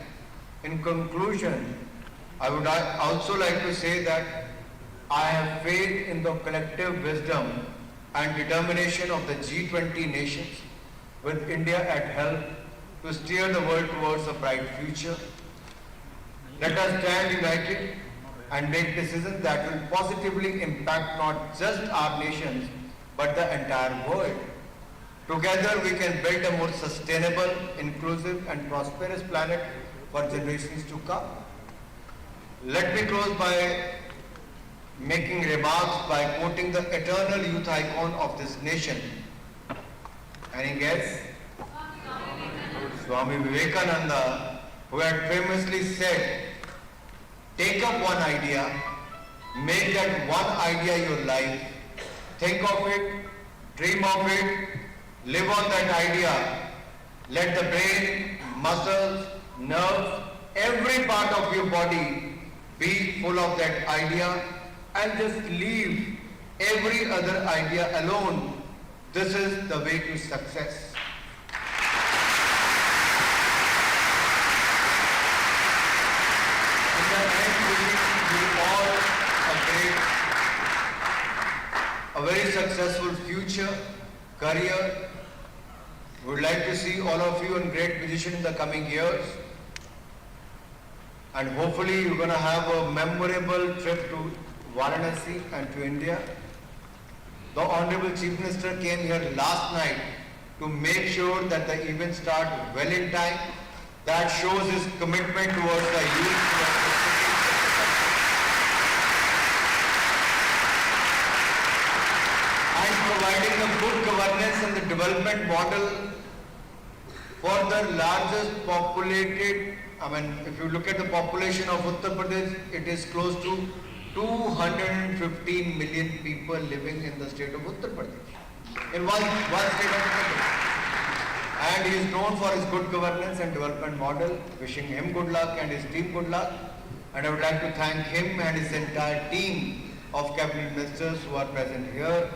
In conclusion, I would also like to say that I have faith in the collective wisdom and determination of the G20 nations with India at helm to steer the world towards a bright future. Let us stand united and make decisions that will positively impact not just our nations but the entire world. Together we can build a more sustainable, inclusive and prosperous planet for generations to come. Let me close by making remarks by quoting the eternal youth icon of this nation. Any guess? Swami Vivekananda, who had famously said, take up one idea, make that one idea your life, think of it, dream of it, live on that idea. Let the brain, muscles, nerves, every part of your body be full of that idea and just leave every other idea alone. This is the way to success. In the end, wishing you all a very successful future, career. We would like to see all of you in great position in the coming years. And hopefully you're going to have a memorable trip to Varanasi and to India. The Honorable Chief Minister came here last night to make sure that the event starts well in time. That shows his commitment towards the youth. And providing a good governance and the development model for the largest populated, if you look at the population of Uttar Pradesh, it is close to 215 million people living in the state of Uttar Pradesh, in one state of Uttar Pradesh. And he is known for his good governance and development model. Wishing him good luck and his team good luck. And I would like to thank him and his entire team of cabinet ministers who are present here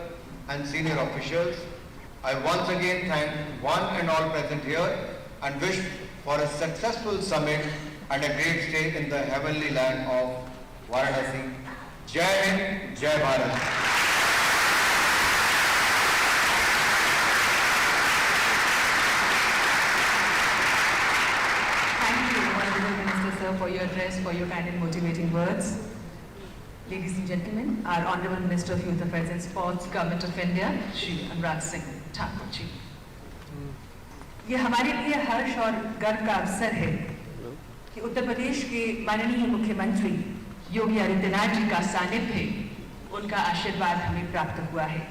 and senior officials. I once again thank one and all present here and wish for a successful summit and a great stay in the heavenly land of Varanasi. Jai Hind, Jai Bharat. For your address, for your kind and motivating words. Ladies and gentlemen, our Honorable Minister of Youth Affairs and Sports, Government of India, Shri Anurag Singh Thakur जी। ये हमारे लिए हर्ष और गर्व का अवसर है कि उत्तर प्रदेश के माननीय मुख्यमंत्री योगी आदित्यनाथ जी का सानिध्य, उनका आशीर्वाद हमें प्राप्त हुआ है।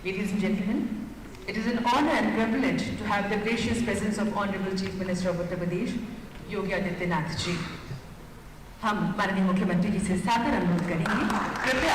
Ladies and gentlemen, it is an honor and privilege to have the gracious presence of Honorable Chief Minister of Uttar Pradesh, Yogi Adityanath ji. हम माननीय मुख्यमंत्री जी से सादर अनुरोध करेंगे, कृपया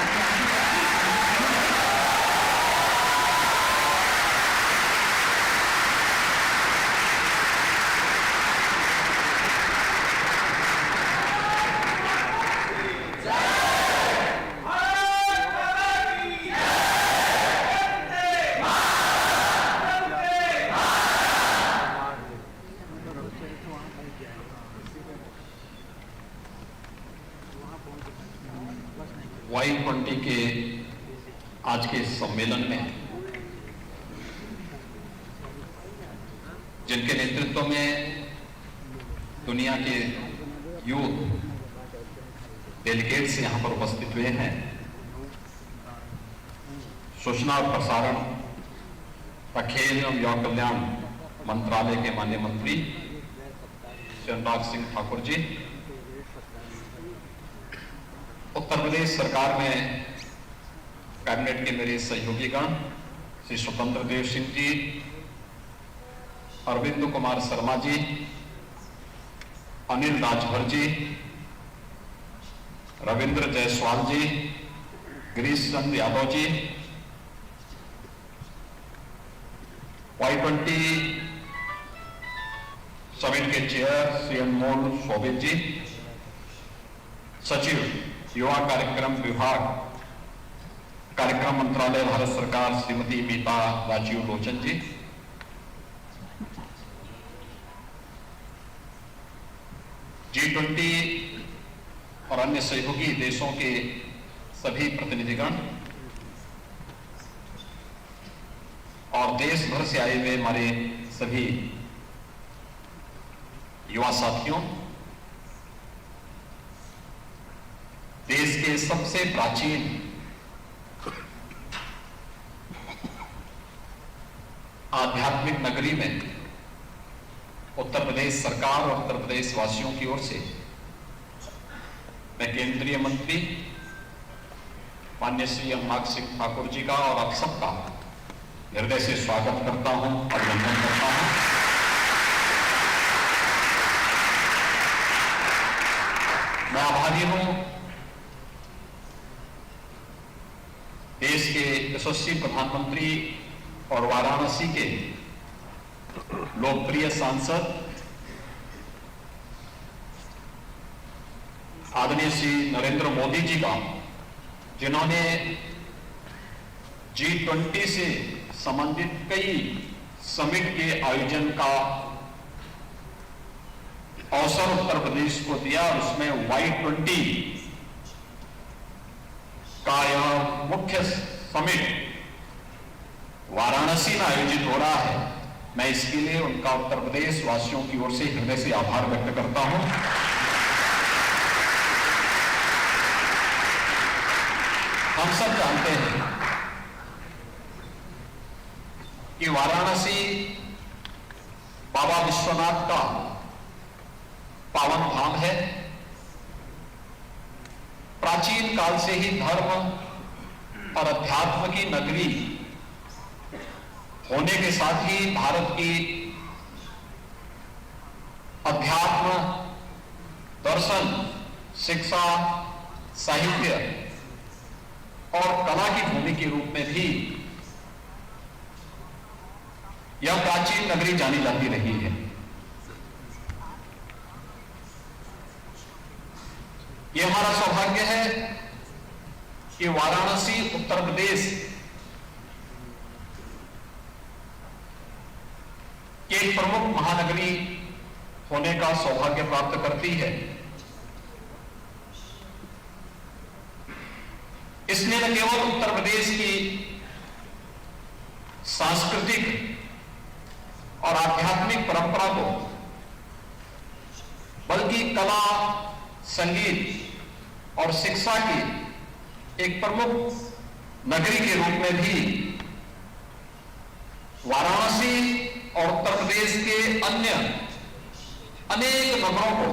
J20 के आज के सम्मेलन में जिनके नेतृत्व में दुनिया के यूथ डेलीगेट्स यहां पर उपस्थित हुए हैं, सूचना और प्रसारण तथा खेल एवं युवा कल्याण मंत्रालय के माननीय मंत्री श्री अनुराग सिंह ठाकुर जी, उत्तर प्रदेश सरकार में कैबिनेट के मेरे सहयोगीगण श्री स्वतंत्र देव सिंह जी, अरविंद कुमार शर्मा जी, अनिल राजभर जी, रविंद्र जायसवाल जी, गिरीश चंद्र यादव जी, Y20 समिट के चेयर श्री अनमोल शोभित जी, सचिव युवा कार्यक्रम विभाग कार्यक्रम मंत्रालय भारत सरकार श्रीमती मीता राजीव लोचन जी, G20 और अन्य सहयोगी देशों के सभी प्रतिनिधिगण और देश भर से आए हुए हमारे सभी युवा साथियों, देश के सबसे प्राचीन आध्यात्मिक नगरी में उत्तर प्रदेश सरकार और उत्तर प्रदेश वासियों की ओर से मैं केंद्रीय मंत्री माननीय श्री अनुराग सिंह ठाकुर जी का और आप सबका हृदय से स्वागत करता हूं, अभिनंदन करता हूं। मैं आभारी हूं देश के यशस्वी प्रधानमंत्री और वाराणसी के लोकप्रिय सांसद आदरणीय श्री नरेंद्र मोदी जी का, जिन्होंने G20 से संबंधित कई समिट के आयोजन का अवसर उत्तर प्रदेश को दिया और उसमें Y20 का यह मुख्य समिट वाराणसी में आयोजित हो रहा है। मैं इसके लिए उनका उत्तर प्रदेश वासियों की ओर से हृदय से आभार व्यक्त करता हूं। हम सब जानते हैं कि वाराणसी बाबा विश्वनाथ का पावन धाम है। प्राचीन काल से ही धर्म और अध्यात्म की नगरी होने के साथ ही भारत की अध्यात्म, दर्शन, शिक्षा, साहित्य और कला की भूमि के रूप में भी यह प्राचीन नगरी जानी जाती रही है। यह हमारा सौभाग्य है कि वाराणसी उत्तर प्रदेश की एक प्रमुख महानगरी होने का सौभाग्य प्राप्त करती है। इसने न केवल उत्तर प्रदेश की सांस्कृतिक और आध्यात्मिक परंपरा को, बल्कि कला, संगीत और शिक्षा की एक प्रमुख नगरी के रूप में भी वाराणसी और उत्तर प्रदेश के अन्य अनेक नगरों को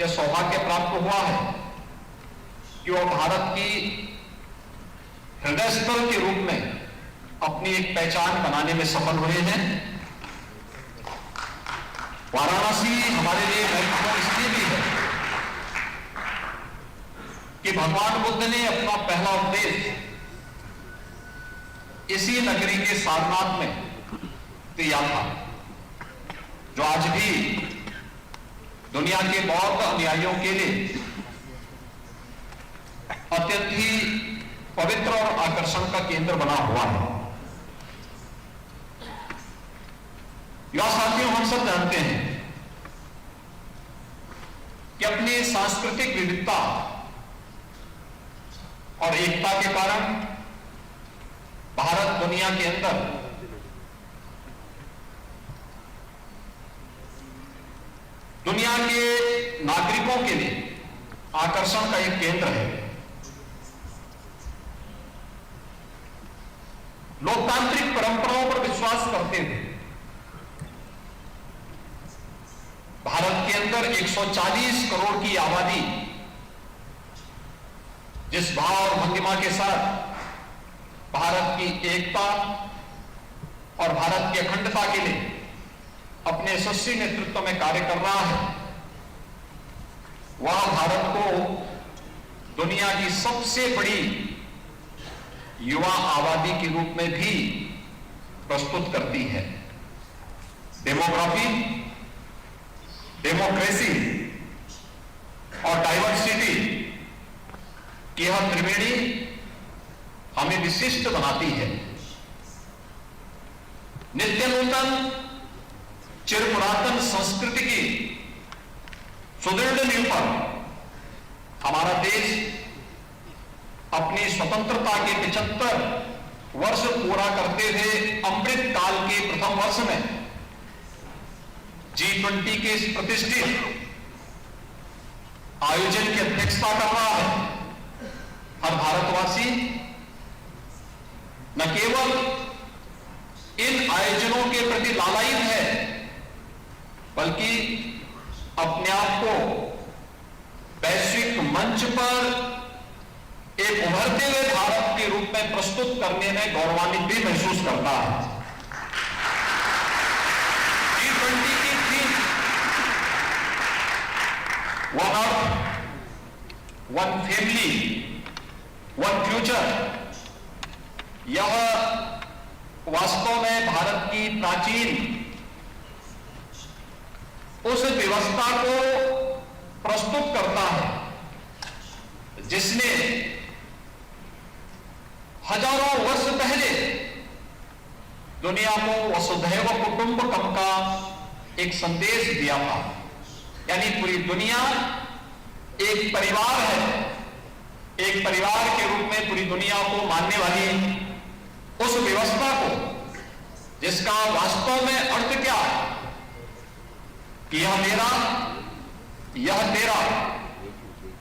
यह सौभाग्य प्राप्त हुआ है कि वह भारत की हृदय स्थल के रूप में अपनी एक पहचान बनाने में सफल हुए हैं। वाराणसी हमारे लिए महत्वपूर्ण इसलिए भी है कि भगवान बुद्ध ने अपना पहला उपदेश इसी नगरी के सारनाथ में दिया था, जो आज भी दुनिया के बौद्ध अनुयायियों के लिए अत्यंत ही पवित्र और आकर्षण का केंद्र बना हुआ है। युवा साथियों, हम सब जानते हैं कि अपनी सांस्कृतिक विविधता और एकता के कारण भारत दुनिया के अंदर दुनिया के नागरिकों के लिए आकर्षण का एक केंद्र है। लोकतांत्रिक परंपराओं पर विश्वास करते हुए भारत के अंदर 140 करोड़ की आबादी जिस भाव और भंगिमा के साथ भारत की एकता और भारत की अखंडता के लिए अपने यशस्वी नेतृत्व में कार्य कर रहा है, वह भारत को दुनिया की सबसे बड़ी युवा आबादी के रूप में भी प्रस्तुत करती है। डेमोग्राफी, डेमोक्रेसी और डाइवर्सिटी की यह त्रिवेणी हमें विशिष्ट बनाती है। नित्य नूतन चिर पुरातन संस्कृति की सुदृढ़ नींव पर हमारा देश अपनी स्वतंत्रता के 75 वर्ष पूरा करते हुए अमृत काल के प्रथम वर्ष में G20 के इस प्रतिष्ठित आयोजन की अध्यक्षता कर रहा है। हर भारतवासी न केवल इन आयोजनों के प्रति लालायित है, बल्कि अपने आप को वैश्विक मंच पर एक उभरते हुए भारत के रूप में प्रस्तुत करने में गौरवान्वित भी महसूस करता है। G20 की theme one earth, one family, one future, यह वास्तव में भारत की प्राचीन उस व्यवस्था को प्रस्तुत करता है जिसने हजारों वर्ष पहले दुनिया को वसुधैव कुटुंबकम का एक संदेश दिया था। यानी पूरी दुनिया एक परिवार है, एक परिवार के रूप में पूरी दुनिया को मानने वाली उस व्यवस्था को, जिसका वास्तव में अर्थ क्या है कि यह मेरा, यह तेरा,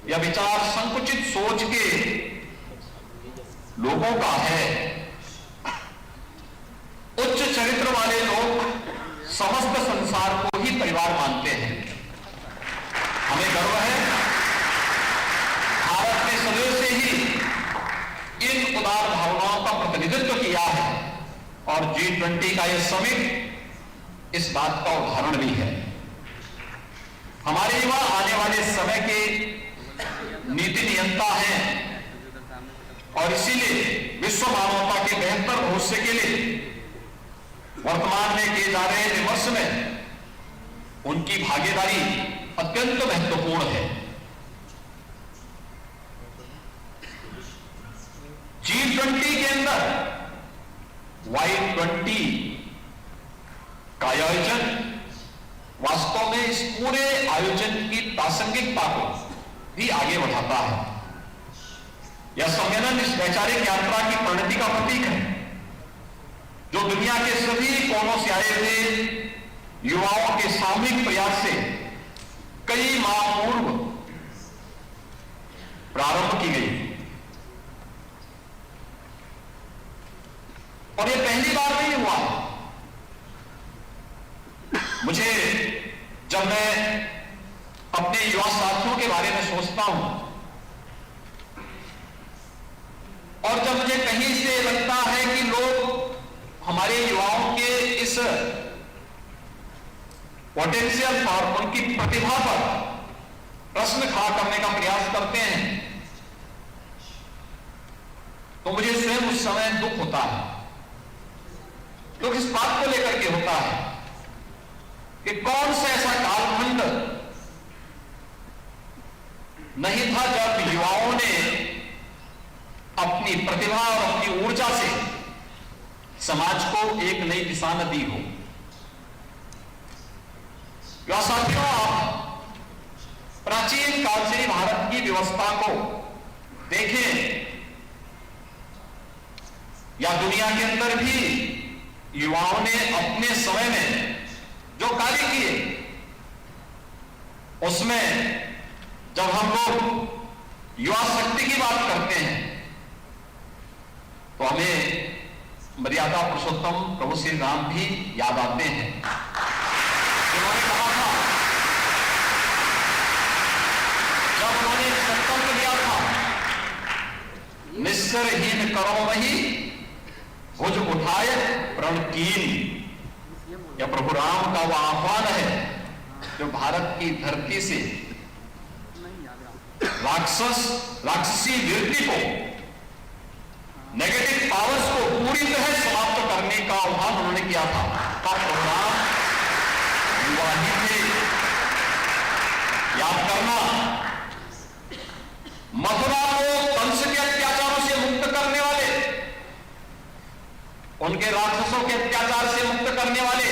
यह विचार संकुचित सोच के लोगों का है। उच्च चरित्र वाले लोग समस्त संसार को ही परिवार मानते हैं। हमें गर्व है, भारत ने सदैव से ही इन उदार भावनाओं का प्रतिनिधित्व किया है और G20 का यह समिट इस बात का उदाहरण भी है। हमारे युवा आने वाले समय के नीति नियंता हैं और इसीलिए विश्व मानवता के बेहतर भविष्य के लिए वर्तमान में किए जा रहे विमर्श में उनकी भागीदारी अत्यंत महत्वपूर्ण है। G20 के अंदर Y20 का आयोजन वास्तव में इस पूरे आयोजन की प्रासंगिकता को भी आगे बढ़ाता है। यह सम्मेलन इस वैचारिक यात्रा की परिणति का प्रतीक है, जो दुनिया के सभी कोनों से आए हुए युवाओं के सामूहिक प्रयास से कई माह पूर्व प्रारंभ की गई और यह पहली बार नहीं हुआ। मुझे जब मैं अपने युवा साथियों के बारे में सोचता हूं और जब मुझे कहीं से लगता है कि लोग हमारे युवाओं के इस पोटेंशियल पर, उनकी प्रतिभा पर प्रश्न खड़ा करने का प्रयास करते हैं, तो मुझे स्वयं उस समय दुख होता है। दुख इस बात को लेकर के होता है कि कौन सा ऐसा कालखंड नहीं था जब युवाओं ने अपनी प्रतिभा और अपनी ऊर्जा से समाज को एक नई दिशा न दी हो। युवा साथियों, आप प्राचीन काल से भारत की व्यवस्था को देखें या दुनिया के अंदर भी युवाओं ने अपने समय में जो कार्य किए, उसमें जब हम लोग युवा शक्ति की बात करते हैं तो हमें मर्यादा पुरुषोत्तम प्रभु श्री राम भी याद आते हैं। उन्होंने कहा था, जब उन्होंने संकल्प लिया था, निस्सरहीन करो वही भुज उठाए प्रण कीन, यह प्रभु राम का वह आह्वान है जो भारत की धरती से राक्षसी वृत्ति को, नेगेटिव पावर्स को पूरी तरह समाप्त करने का आह्वान उन्होंने किया था। प्रभु राम युवा ही थे। याद करना, मथुरा को कंस के अत्याचारों से मुक्त करने वाले, उनके राक्षसों के अत्याचार से मुक्त करने वाले,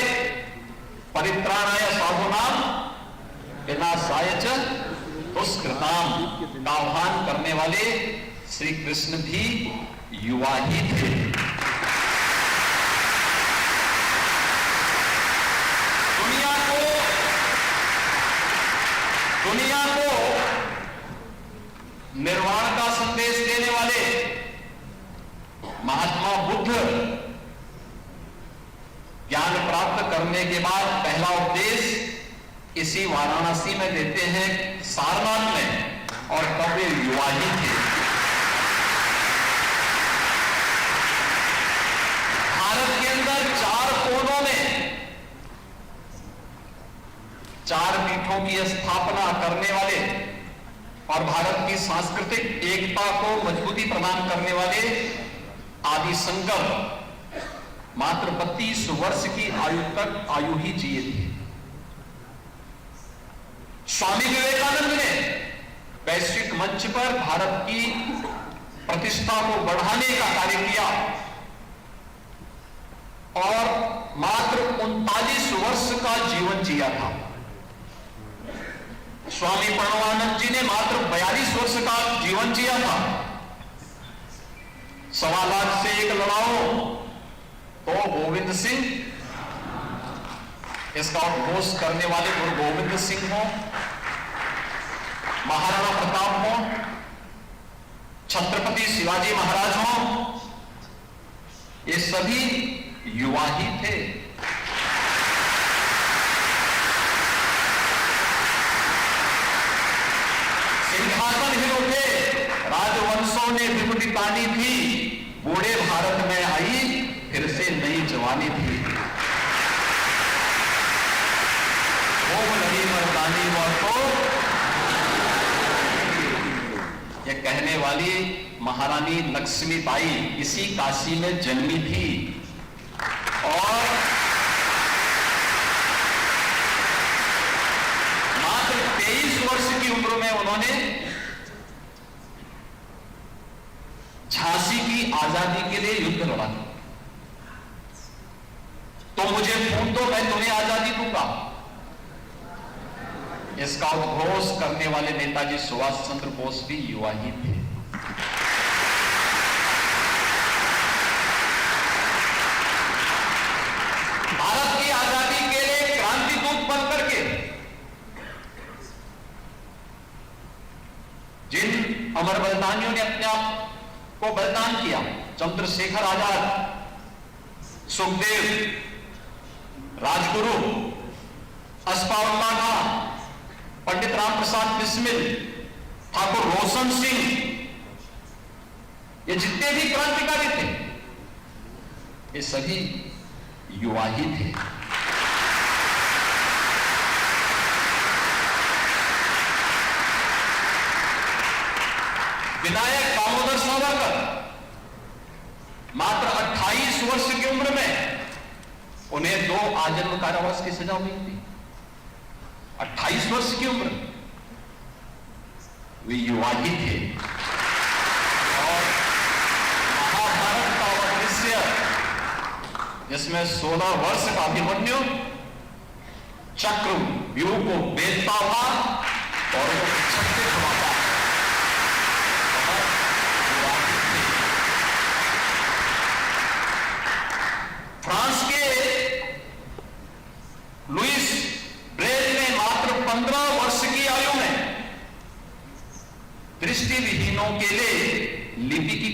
परित्राणाय साधूनाम विनाशाय च दुष्कृताम का आह्वान करने वाले श्री कृष्ण भी युवा ही थे। दुनिया को निर्वाण का संदेश देने वाले महात्मा बुद्ध ज्ञान प्राप्त करने के बाद पहला उपदेश इसी वाराणसी में देते हैं, सारनाथ में, और तब वे युवा ही थे। भारत के अंदर 4 कोनों में 4 पीठों की स्थापना करने वाले और भारत की सांस्कृतिक एकता को मजबूती प्रदान करने वाले आदि शंकर मात्र 32 वर्ष की आयु ही जिए थे। स्वामी विवेकानंद ने वैश्विक मंच पर भारत की प्रतिष्ठा को बढ़ाने का कार्य किया और मात्र 39 वर्ष का जीवन जिया था। स्वामी प्रणवानंद जी ने मात्र 42 वर्ष का जीवन जिया था। 1.25 लाख से एक लड़ाओ तो गोविंद सिंह, इसका उद्घोष करने वाले गुरु गोविंद सिंह हो, महाराणा प्रताप हो, छत्रपति शिवाजी महाराज हो, ये सभी युवा ही थे। सिंहासन हिल उठे, राजवंशों ने विभूति तानी थी, बूढ़े भारत में आई फिर से नई जवानी थी। वो नई मर्दानी तो ये कहने वाली महारानी लक्ष्मीबाई इसी काशी में जन्मी थी और मात्र 23 वर्ष की उम्र में उन्होंने झांसी की आजादी के लिए युद्ध लड़ा। तो मुझे खून दो, मैं तुम्हें आजादी दूंगा। इसका उद्घोष करने वाले नेताजी सुभाष चंद्र बोस भी युवा ही थे। भारत की आजादी के लिए क्रांति दूत बनकर के जिन अमर बलिदानियों ने अपने आप को बलिदान किया, चंद्रशेखर आजाद, सुखदेव, राजगुरु, अस्फाउल्लाह खां, पंडित राम प्रसाद बिस्मिल, ठाकुर रोशन सिंह, ये जितने भी क्रांतिकारी थे ये सभी युवा ही थे। विनायक दामोदर सावरकर मात्र 28 वर्ष की उम्र में उन्हें 2 आजीवन कारावास की सजा हुई थी। 28 वर्ष की उम्र, वे युवा ही थे। और महाभारत का वह दृश्य जिसमें 16 वर्ष का अभिमन्यु चक्र व्यूह को बेचता हुआ और छक्के छुड़ाता,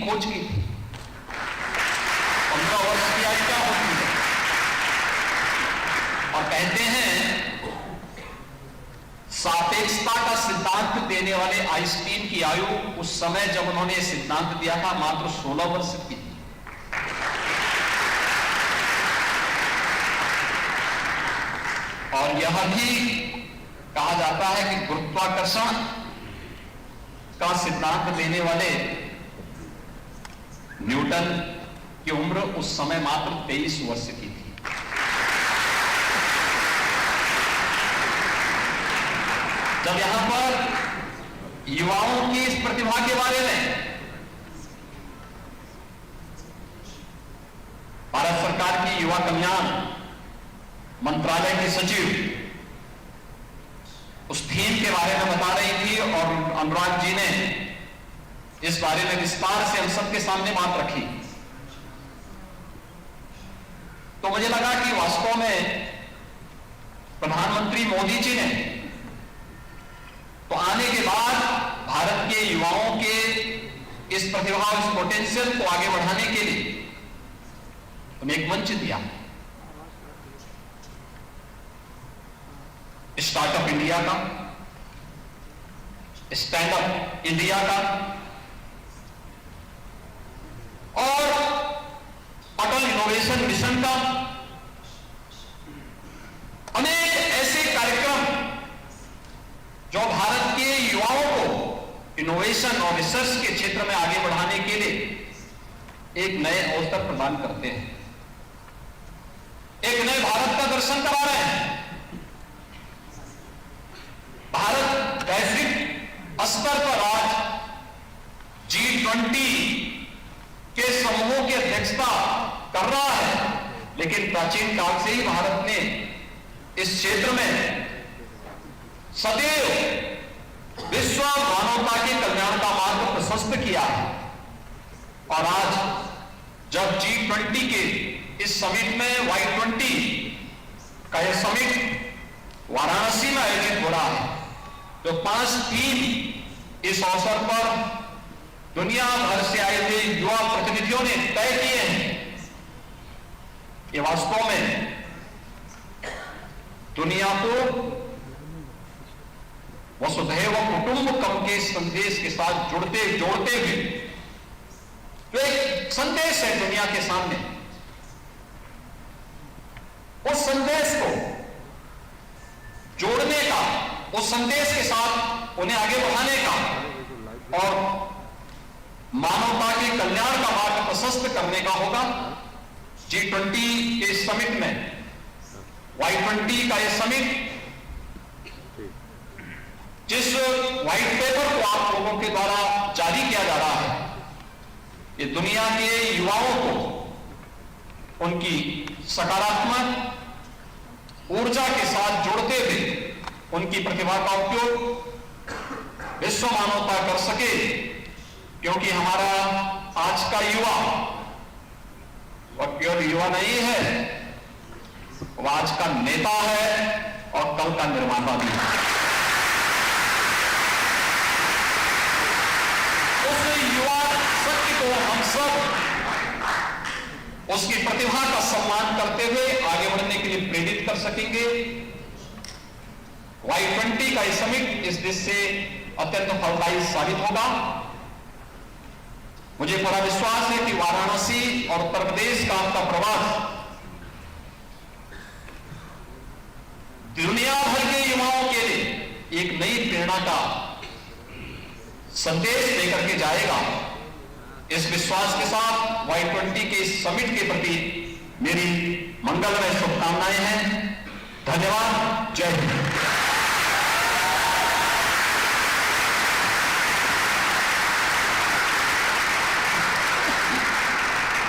खोज की थी। 15 वर्ष की आयु क्या होती है? और कहते हैं सापेक्षता का सिद्धांत देने वाले आइंस्टीन की आयु उस समय जब उन्होंने यह सिद्धांत दिया था मात्र 16 वर्ष की थी। और यह भी कहा जाता है कि गुरुत्वाकर्षण का सिद्धांत देने वाले न्यूटन की उम्र उस समय मात्र 23 वर्ष की थी। जब यहां पर युवाओं की इस प्रतिभा के बारे में भारत सरकार की युवा कल्याण मंत्रालय के सचिव उस थीम के बारे में बता रही थी और अनुराग जी ने इस बारे में विस्तार से हम सबके सामने बात रखी, तो मुझे लगा कि वास्तव में प्रधानमंत्री मोदी जी ने तो आने के बाद भारत के युवाओं के इस प्रतिभा, इस पोटेंशियल को आगे बढ़ाने के लिए उन्हें एक मंच दिया। स्टार्टअप इंडिया का, स्टैंड अप इंडिया का और अटल इनोवेशन मिशन का, अनेक ऐसे कार्यक्रम जो भारत के युवाओं को इनोवेशन और रिसर्च के क्षेत्र में आगे बढ़ाने के लिए एक नए अवसर प्रदान करते हैं, एक नए भारत का दर्शन करा रहे हैं। भारत वैश्विक स्तर पर आज G20 के समूहों की अध्यक्षता कर रहा है, लेकिन प्राचीन काल से ही भारत ने इस क्षेत्र में सदैव विश्व मानवता के कल्याण का मार्ग प्रशस्त किया है। और आज जब G20 के इस समिट में Y20 का यह समिट वाराणसी में आयोजित हो रहा है, तो 5 थीम इस अवसर पर दुनिया भर से आए हुए युवा प्रतिनिधियों ने तय किए हैं। ये वास्तव में दुनिया को वसुधैव कुटुंबकम के संदेश के साथ जोड़ते हुए तो एक संदेश है दुनिया के सामने। उस संदेश को जोड़ने का, उस संदेश के साथ उन्हें आगे बढ़ाने का और मानवता के कल्याण का मार्ग प्रशस्त करने का होगा। G20 के समिट में Y20 का यह समिट, जिस व्हाइट पेपर को आप लोगों के द्वारा जारी किया जा रहा है, ये दुनिया के युवाओं को उनकी सकारात्मक ऊर्जा के साथ जोड़ते हुए उनकी प्रतिभा का उपयोग विश्व मानवता कर सके, क्योंकि हमारा आज का युवा वह केवल युवा नहीं है, वह आज का नेता है और कल का निर्माता भी है। उस युवा शक्ति को हम सब उसकी प्रतिभा का सम्मान करते हुए आगे बढ़ने के लिए प्रेरित कर सकेंगे। Y20 का समिट इस देश से अत्यंत फलदायी साबित होगा। मुझे पूरा विश्वास है कि वाराणसी और उत्तर प्रदेश का आपका प्रवास दुनिया भर के युवाओं के लिए एक नई प्रेरणा का संदेश लेकर के जाएगा। इस विश्वास के साथ Y20 के इस समिट के प्रति मेरी मंगलमय शुभकामनाएं हैं। धन्यवाद। जय हिंद।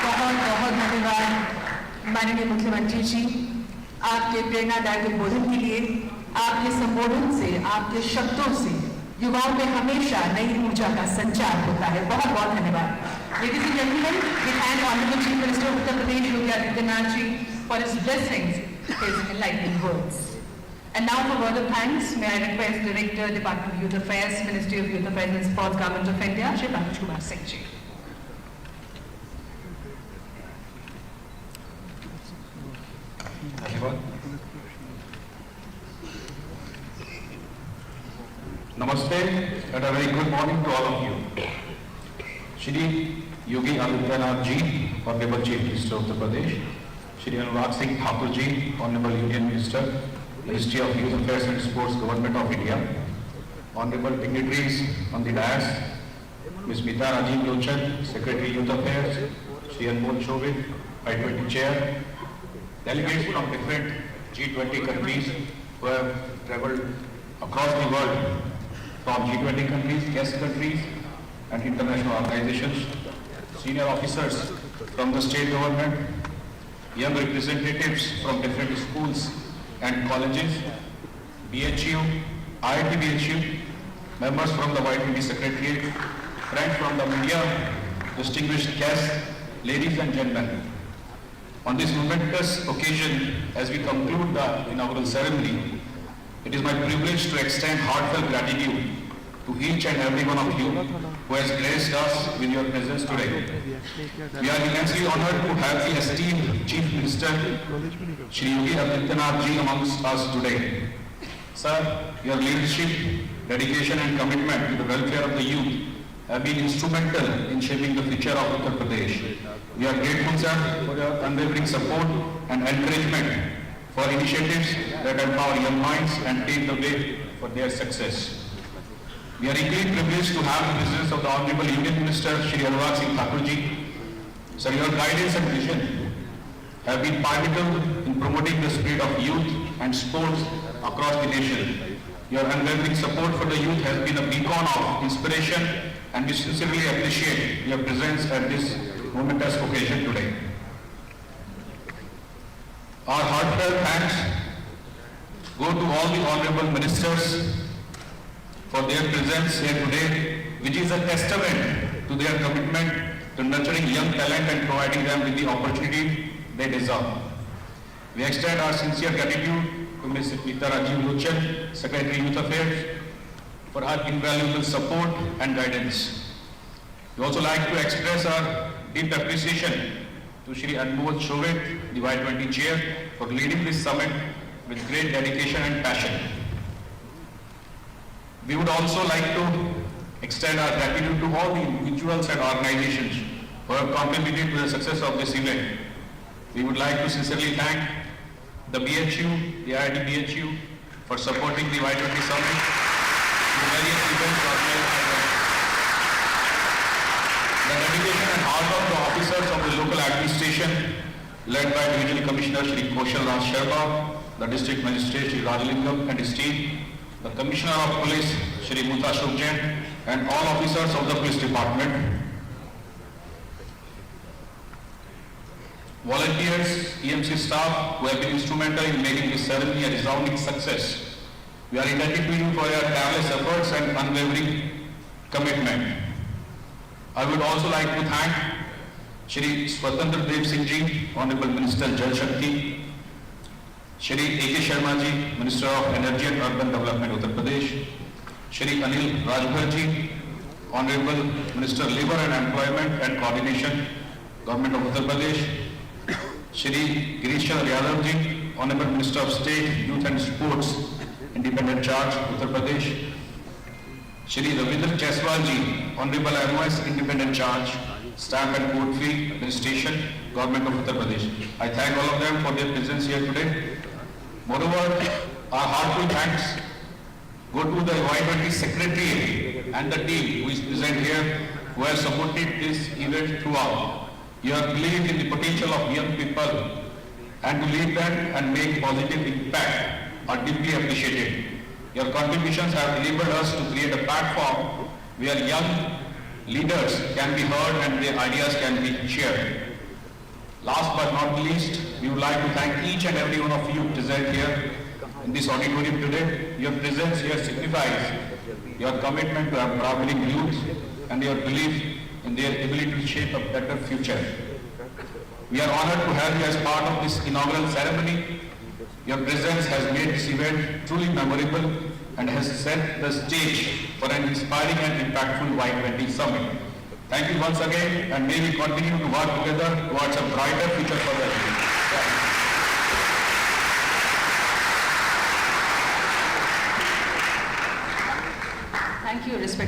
बहुत बहुत धन्यवाद माननीय मुख्यमंत्री जी, आपके प्रेरणादायक उद्बोधन के लिए। आपके संबोधन से, आपके शब्दों से युवाओं में हमेशा नई ऊर्जा का संचार होता है। बहुत बहुत धन्यवाद। Ladies and gentlemen, we thank Honorable Chief Minister of Uttar Pradesh, Yogi Adityanath ji, for his blessings, his enlightening words. And now for word of thanks, may I request Director, Department of Youth Affairs, Ministry of Youth Affairs and Sports, Government of India, Shri Pankaj Kumar Singh ji. Namaste and a very good morning to all of you. Shri Yogi Adityanath Ji, Honorable Chief Minister of Uttar Pradesh, Shri Anurag Singh Thakur Ji, Honorable Union Minister, Ministry of Youth Affairs and Sports, Government of India, Honorable dignitaries on the dais, Ms. Mita Rajiv Lochan, Secretary Youth Affairs, Shri Anmol Shobit, I-20 Chair, delegates from different G20 countries who have travelled across the world from G20 countries, guest countries and international organizations, senior officers from the state government, young representatives from different schools and colleges, BHU, IIT BHU, members from the Y20 Secretariat, friends from the media, distinguished guests, ladies and gentlemen. On this momentous occasion, as we conclude the inaugural ceremony, it is my privilege to extend heartfelt gratitude to each and every one of you who has graced us with your presence today. We are immensely honored to have the esteemed Chief Minister, Shri Yogi Adityanath Ji amongst us today. Sir, your leadership, dedication and commitment to the welfare of the youth have been instrumental in shaping the future of Uttar Pradesh. We are grateful, sir, for your unwavering support and encouragement for initiatives that empower young minds and pave the way for their success. We are equally privileged to have the presence of the Honorable Union Minister, Shri Anurag Singh Thakur Ji. Sir, your guidance and vision have been pivotal in promoting the spirit of youth and sports across the nation. Your unwavering support for the youth has been a beacon of inspiration, and we sincerely appreciate your presence at this momentous occasion today. Our heartfelt thanks go to all the honorable ministers for their presence here today, which is a testament to their commitment to nurturing young talent and providing them with the opportunity they deserve. We extend our sincere gratitude to Ms. Mita Rajiv Lochan, Secretary Youth Affairs, for her invaluable support and guidance. We also like to express our deep appreciation to Shri Anmol Shobit, the Y20 Chair, for leading this summit with great dedication and passion. We would also like to extend our gratitude to all the individuals and organizations who have contributed to the success of this event. We would like to sincerely thank the BHU, the IIT BHU, for supporting the Y20 Summit, the various events organized by them. The dedication and hard work of the officers of the local administration, led by Divisional Commissioner Shri Kaushal Raj Sharma, the District Magistrate Shri Rajalingam and his team, the Commissioner of Police Shri Muta Shukjan, and all officers of the Police Department, volunteers, EMC staff who have been instrumental in making this ceremony a resounding success. We are indebted to you for your tireless efforts and unwavering commitment. I would also like to thank Shri Swatantra Dev Singh Ji, Honorable Minister Jal Shakti, Shri A.K. Sharma Ji, Minister of Energy and Urban Development, Uttar Pradesh, Shri Anil Rajbhar Ji, Honorable Minister Labour and Employment and Coordination, Government of Uttar Pradesh, Shri Girish Chandra Yadav Ji, Honorable Minister of State, Youth and Sports, Independent Charge, Uttar Pradesh, Shri Ravindra Jaiswal Ji, Honorable MOS, Independent Charge, Stamp and Court Fee Administration, Government of Uttar Pradesh. I thank all of them for their presence here today. Moreover, our heartfelt thanks go to the Y20 Secretary and the team who is present here, who have supported this event throughout. You have believed in the potential of young people and to lead them and make positive impact are deeply appreciated. Your contributions have enabled us to create a platform where young leaders can be heard and their ideas can be shared. Last but not least, we would like to thank each and every one of you present here in this auditorium today. Your presence here signifies your commitment to empowering youth and your belief in their ability to shape a better future. We are honored to have you as part of this inaugural ceremony. Your presence has made this event truly memorable and has set the stage for an inspiring and impactful Y20 Summit. Thank you once again, and may we continue to work together towards a brighter future for the youth.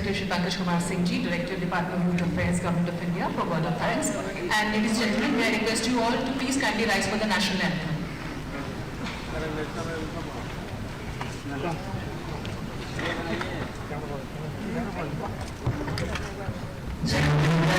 Inspector Shri Pankaj Kumar Singh Ji, Director, Department of Youth Affairs, Government of India, for word of thanks. And ladies and gentlemen, may I request you all to please kindly rise for the national anthem. Jai